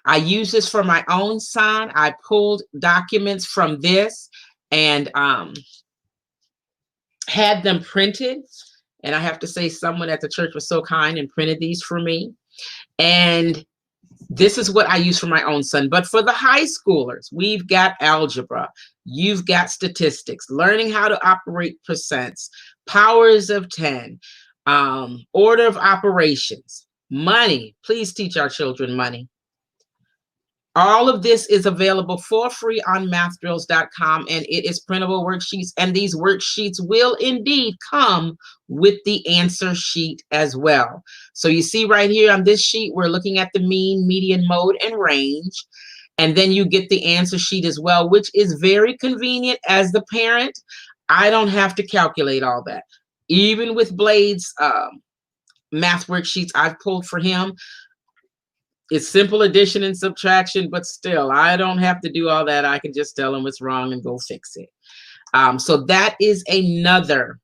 I use this for my own son. I pulled documents from this and had them printed. And I have to say, someone at the church was so kind and printed these for me. And this is what I use for my own son. But for the high schoolers, we've got algebra. You've got statistics, learning how to operate percents, powers of 10, order of operations, money. Please teach our children money. All of this is available for free on mathdrills.com, and it is printable worksheets. And these worksheets will indeed come with the answer sheet as well. So you see right here on this sheet, we're looking at the mean, median, mode, and range. And then you get the answer sheet as well, which is very convenient as the parent. I don't have to calculate all that. Even with Blade's math worksheets I've pulled for him, it's simple addition and subtraction, but still, I don't have to do all that. I can just tell them what's wrong and go fix it. So that is another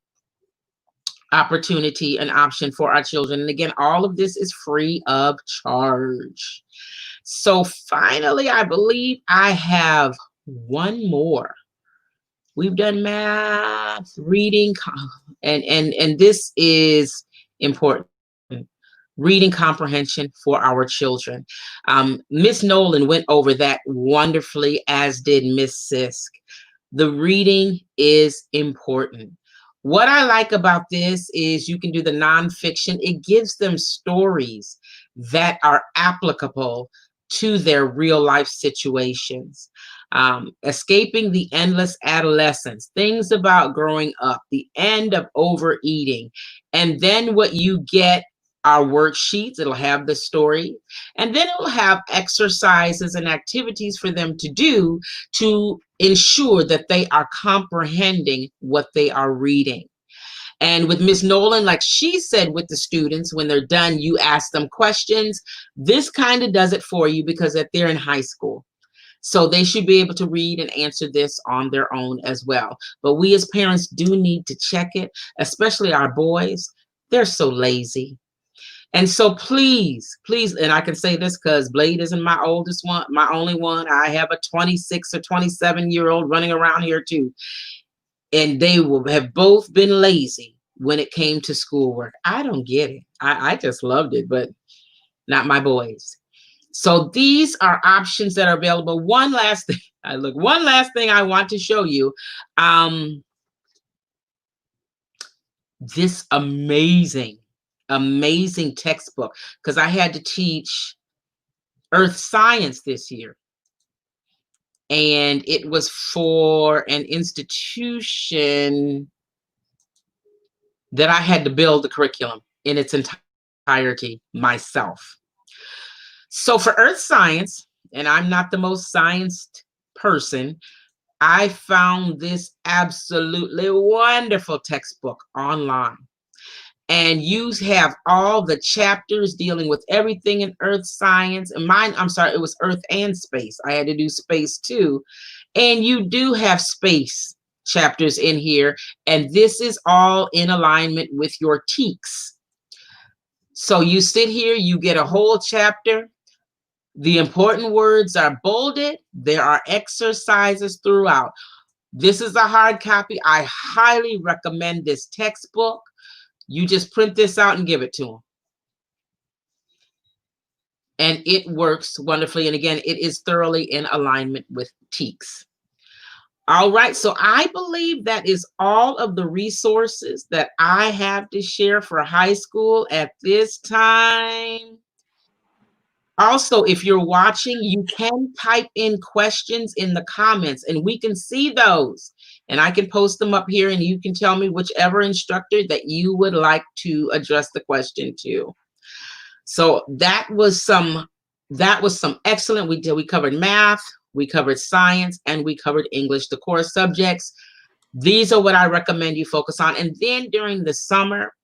opportunity, an option for our children. And again, all of this is free of charge. So finally, I believe I have one more. We've done math, reading, and this is important. Reading comprehension for our children. Miss Nolan went over that wonderfully, as did Miss Sisk. The reading is important. What I like about this is you can do the nonfiction. It gives them stories that are applicable to their real life situations. Escaping the endless adolescence, things about growing up, the end of overeating, and then what you get our worksheets. It'll have the story, and then it'll have exercises and activities for them to do to ensure that they are comprehending what they are reading. And with Miss Nolan, like she said with the students, when they're done, you ask them questions. This kind of does it for you because that they're in high school. So they should be able to read and answer this on their own as well. But we as parents do need to check it, especially our boys. They're so lazy. And so please, and I can say this because Blade isn't my oldest one, my only one. I have a 26 or 27-year-old running around here too. And they will have both been lazy when it came to schoolwork. I don't get it. I just loved it, but not my boys. So these are options that are available. One last thing I want to show you. This amazing textbook, because I had to teach earth science this year. And it was for an institution that I had to build the curriculum. in its entirety myself. So for earth science, and I'm not the most scienced person, I found this absolutely wonderful textbook online. And you have all the chapters dealing with everything in earth science. And mine, I'm sorry, it was earth and space. I had to do space too. And you do have space chapters in here. And this is all in alignment with your TEKS. So you sit here, you get a whole chapter. The important words are bolded. There are exercises throughout. This is a hard copy. I highly recommend this textbook. You just print this out and give it to them. And it works wonderfully. And again, it is thoroughly in alignment with TEKS. All right, so I believe that is all of the resources that I have to share for high school at this time. Also, if you're watching, you can type in questions in the comments and we can see those. And I can post them up here and you can tell me whichever instructor that you would like to address the question to. So that was some excellent. We covered math, we covered science, and we covered English, the core subjects. These are what I recommend you focus on. And then during the summer,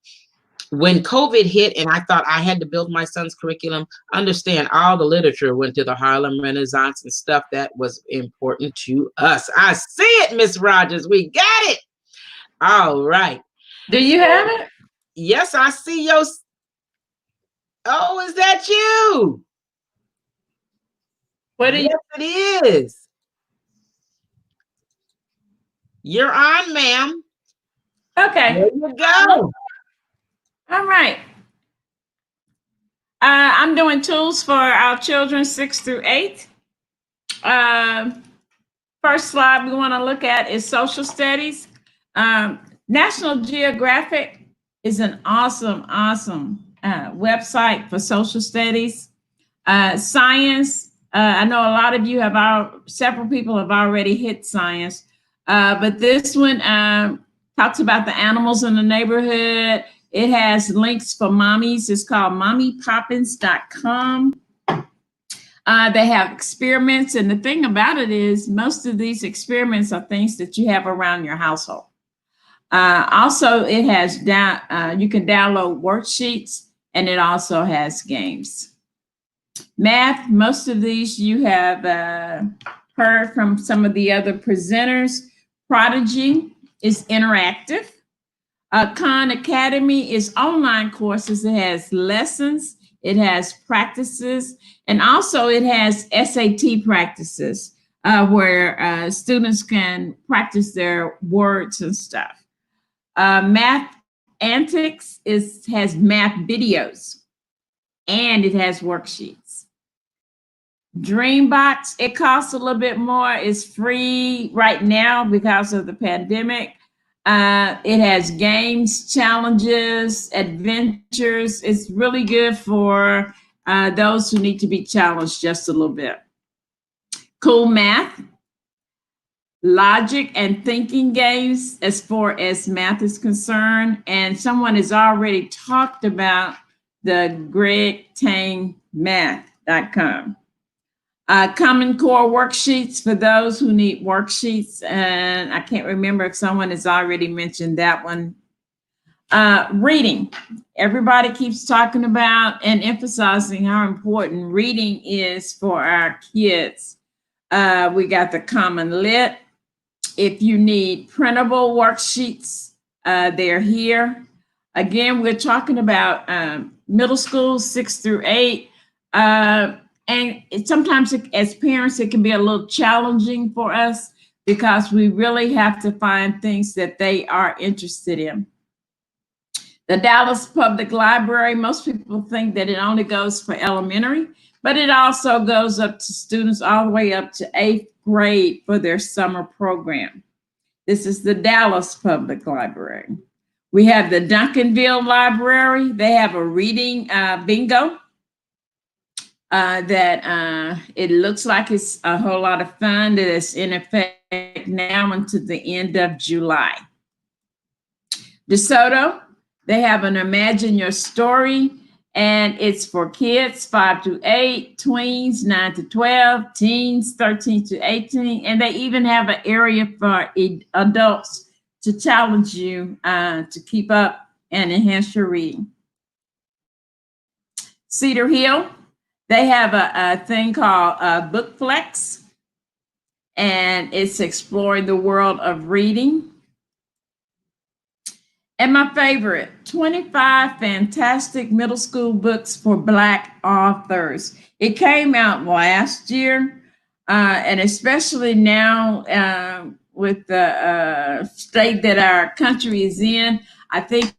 when COVID hit and I thought I had to build my son's curriculum, understand all the literature went to the Harlem Renaissance and stuff that was important to us. I see it, Miss Rogers. We got it. All right. Do you have it? Yes, I see your. Oh, is that you? What do you? Yes, it is. You're on, ma'am. Okay. There you go. All right. I'm doing tools for our children 6 through 8. First slide we want to look at is social studies. National Geographic is an awesome website for social studies. Science, I know a lot of you several people have already hit science, but this one talks about the animals in the neighborhood. It has links for mommies. It's called mommypoppins.com. They have experiments. And the thing about it is most of these experiments are things that you have around your household. Also, it has you can download worksheets, and it also has games. Math, most of these you have heard from some of the other presenters. Prodigy is interactive. Khan Academy is online courses. It has lessons, it has practices, and also it has SAT practices where students can practice their words and stuff. Math Antics has math videos, and it has worksheets. Dreambox, it costs a little bit more. It's free right now because of the pandemic. It has games, challenges, adventures. It's really good for those who need to be challenged just a little bit. Cool Math, logic and thinking games as far as math is concerned. And someone has already talked about the GregTangMath.com. Common Core worksheets for those who need worksheets. And I can't remember if someone has already mentioned that one. Reading. Everybody keeps talking about and emphasizing how important reading is for our kids. We got the Common Lit. If you need printable worksheets, they're here. Again, we're talking about middle school, 6 through 8. And sometimes as parents, it can be a little challenging for us because we really have to find things that they are interested in. The Dallas Public Library, most people think that it only goes for elementary, but it also goes up to students all the way up to 8th grade for their summer program. This is the Dallas Public Library. We have the Duncanville Library. They have a reading bingo. That it looks like it's a whole lot of fun that is in effect now until the end of July. DeSoto They have an Imagine Your Story, and it's for kids 5 to 8, tweens 9 to 12, teens 13 to 18, and they even have an area for adults to challenge you to keep up and enhance your reading. Cedar Hill, they have a thing called Book Flex, and it's exploring the world of reading. And my favorite, 25 fantastic middle school books for Black authors. It came out last year, and especially now with the state that our country is in, I think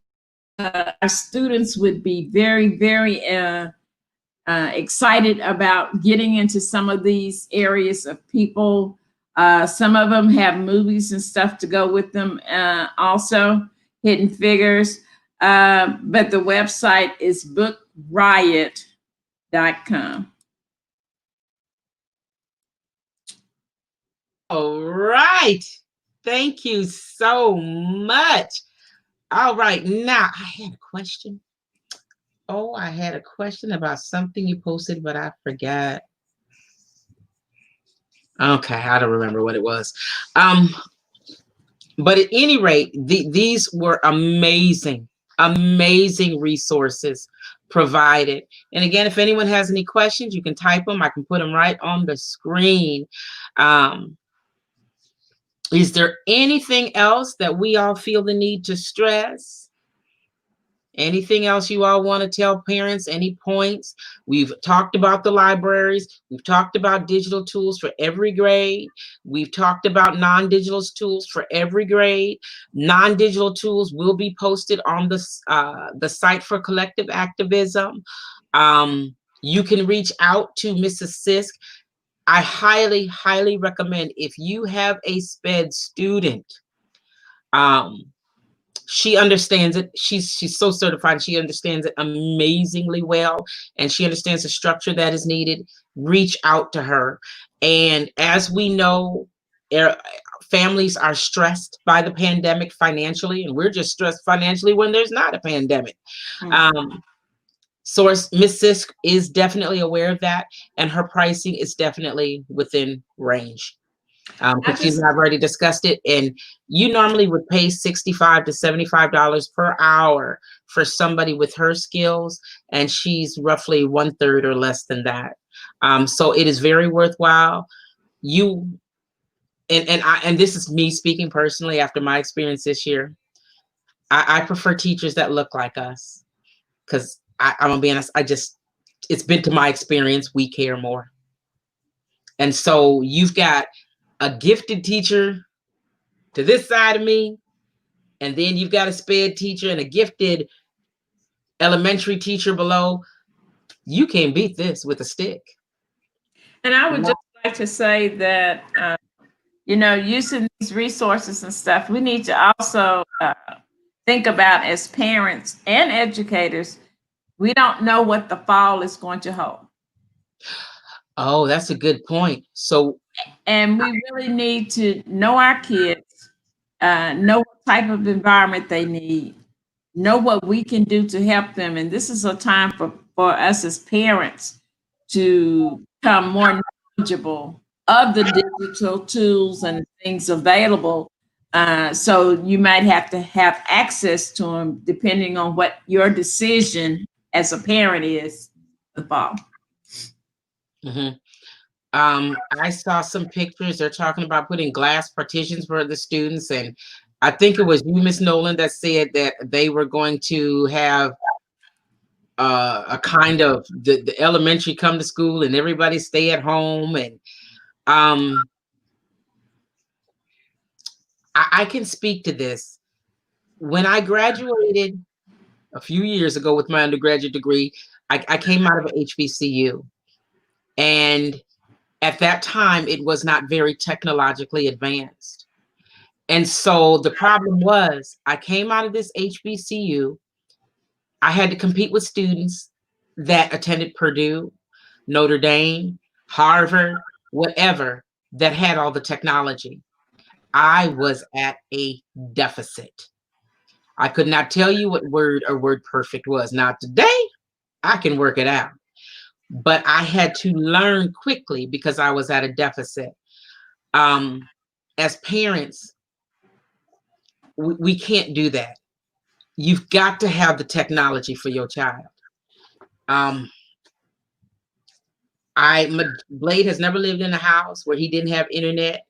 our students would be very, very excited about getting into some of these areas of people. Some of them have movies and stuff to go with them also. Hidden Figures, but the website is bookriot.com. All right. Thank you so much. All right. Now, I had a question. Oh, I had a question about something you posted, but I forgot. Okay, I don't remember what it was. But at any rate, these were amazing resources provided. And again, if anyone has any questions, you can type them. I can put them right on the screen. Is there anything else that we all feel the need to stress? Anything else you all want to tell parents? Any points? We've talked about the libraries. We've talked about digital tools for every grade. We've talked about non-digital tools for every grade. Non-digital tools will be posted on the site for collective activism. You can reach out to Mrs. Sisk. I highly, highly recommend, if you have a SPED student, she understands it. She's so certified. She understands it amazingly well, and she understands the structure that is needed. Reach out to her. And as we know, families are stressed by the pandemic financially, and we're just stressed financially when there's not a pandemic. So Ms. Sisk is definitely aware of that, and her pricing is definitely within range. Because she's already discussed it, and you normally would pay $65 to $75 per hour for somebody with her skills, and she's roughly 1/3 or less than that. So it is very worthwhile. And this is me speaking personally after my experience this year. I prefer teachers that look like us, because I'm gonna be honest, it's been to my experience, we care more. And so you've got a gifted teacher to this side of me, and then you've got a SPED teacher and a gifted elementary teacher below. You can't beat this with a stick. And I would just like to say that, using these resources and stuff, we need to also think about, as parents and educators, we don't know what the fall is going to hold. Oh, that's a good point. And we really need to know our kids, know what type of environment they need, know what we can do to help them. And this is a time for us as parents to become more knowledgeable of the digital tools and things available. So you might have to have access to them depending on what your decision as a parent is the fall. Mm-hmm. I saw some pictures. They're talking about putting glass partitions for the students, and I think it was you, Miss Nolan, that said that they were going to have a kind of the elementary come to school and everybody stay at home. And I can speak to this. When I graduated a few years ago with my undergraduate degree, I came out of an HBCU, and at that time, it was not very technologically advanced. And so the problem was, I came out of this HBCU, I had to compete with students that attended Purdue, Notre Dame, Harvard, whatever, that had all the technology. I was at a deficit. I could not tell you what word or word perfect was. Now today, I can work it out. But I had to learn quickly because I was at a deficit. As parents, we can't do that. You've got to have the technology for your child. Blade has never lived in a house where he didn't have internet,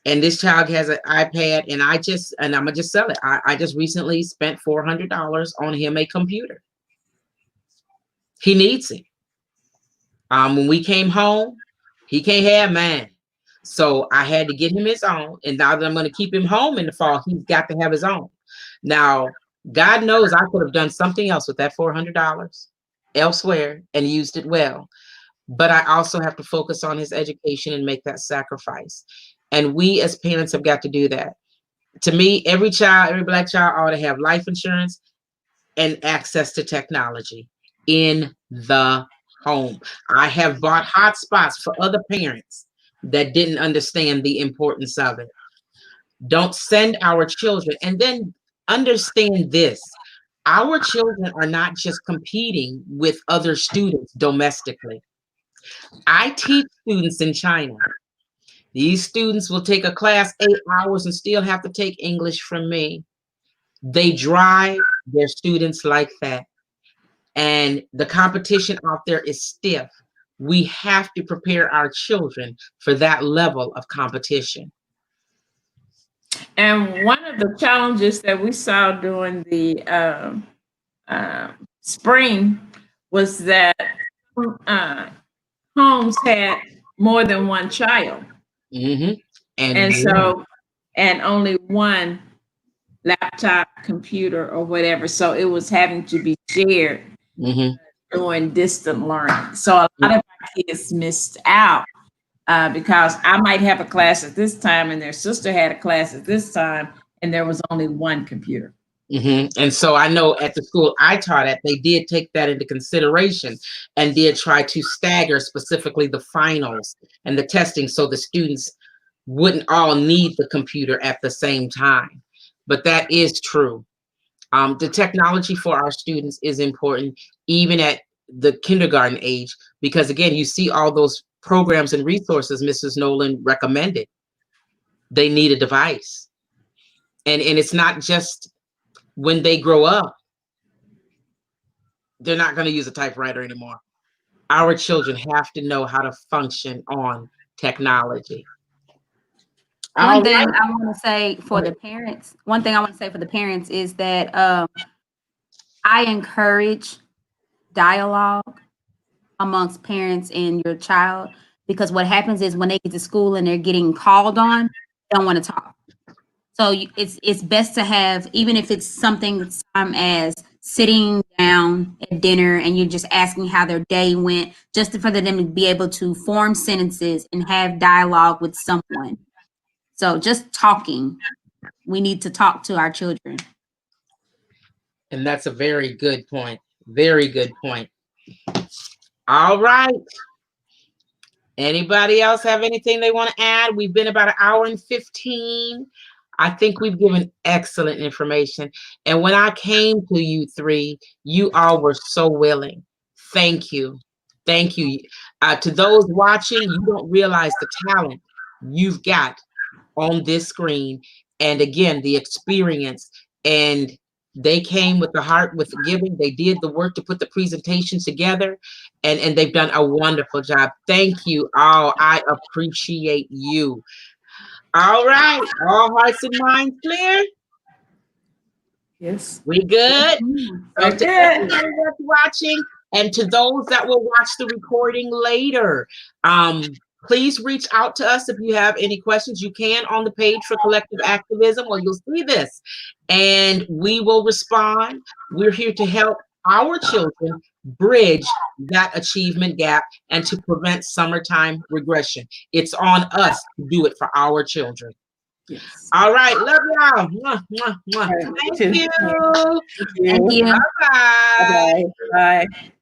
and this child has an iPad, and I'm gonna just sell it. I just recently spent $400 on him a computer. He needs it. When we came home, he can't have mine. So I had to get him his own. And now that I'm going to keep him home in the fall, he's got to have his own. Now, God knows I could have done something else with that $400 elsewhere and used it well. But I also have to focus on his education and make that sacrifice. And we as parents have got to do that. To me, every Black child ought to have life insurance and access to technology in the home. I have bought hotspots for other parents that didn't understand the importance of it. Don't send our children. And then understand this. Our children are not just competing with other students domestically. I teach students in China. These students will take a class 8 hours and still have to take English from me. They drive their students like that. And the competition out there is stiff. We have to prepare our children for that level of competition. And one of the challenges that we saw during the spring was that homes had more than one child. Mm-hmm. And only one laptop, computer, or whatever. So it was having to be shared during distant learning. So a lot of our kids missed out because I might have a class at this time and their sister had a class at this time and there was only one computer. And so I know at the school I taught at, they did take that into consideration and did try to stagger specifically the finals and the testing so the students wouldn't all need the computer at the same time. But that is true. The technology for our students is important, even at the kindergarten age, because again, you see all those programs and resources Mrs. Nolan recommended. They need a device. And it's not just when they grow up, they're not going to use a typewriter anymore. Our children have to know how to function on technology. One thing I want to say for the parents is that I encourage dialogue amongst parents and your child, because what happens is when they get to school and they're getting called on, they don't want to talk. So it's best to have, even if it's something as sitting down at dinner and you're just asking how their day went, just for them to be able to form sentences and have dialogue with someone. So just talking, we need to talk to our children. And that's a very good point. Very good point. All right. Anybody else have anything they want to add? We've been about 1 hour and 15. I think we've given excellent information. And when I came to you three, you all were so willing. Thank you. Thank you. To those watching, you don't realize the talent you've got on this screen. And again, the experience. And they came with the heart, with giving. They did the work to put the presentation together. And they've done a wonderful job. Thank you all. I appreciate you. All right. All hearts and minds clear? Yes. We good? So to everyone that's watching, and to those that will watch the recording later, please reach out to us if you have any questions. You can on the page for Collective Activism, or you'll see this, and we will respond. We're here to help our children bridge that achievement gap and to prevent summertime regression. It's on us to do it for our children. Yes. All right. Love y'all. Mwah, mwah, mwah. Right, Thank you. Thank you. Bye-bye. Bye. Bye.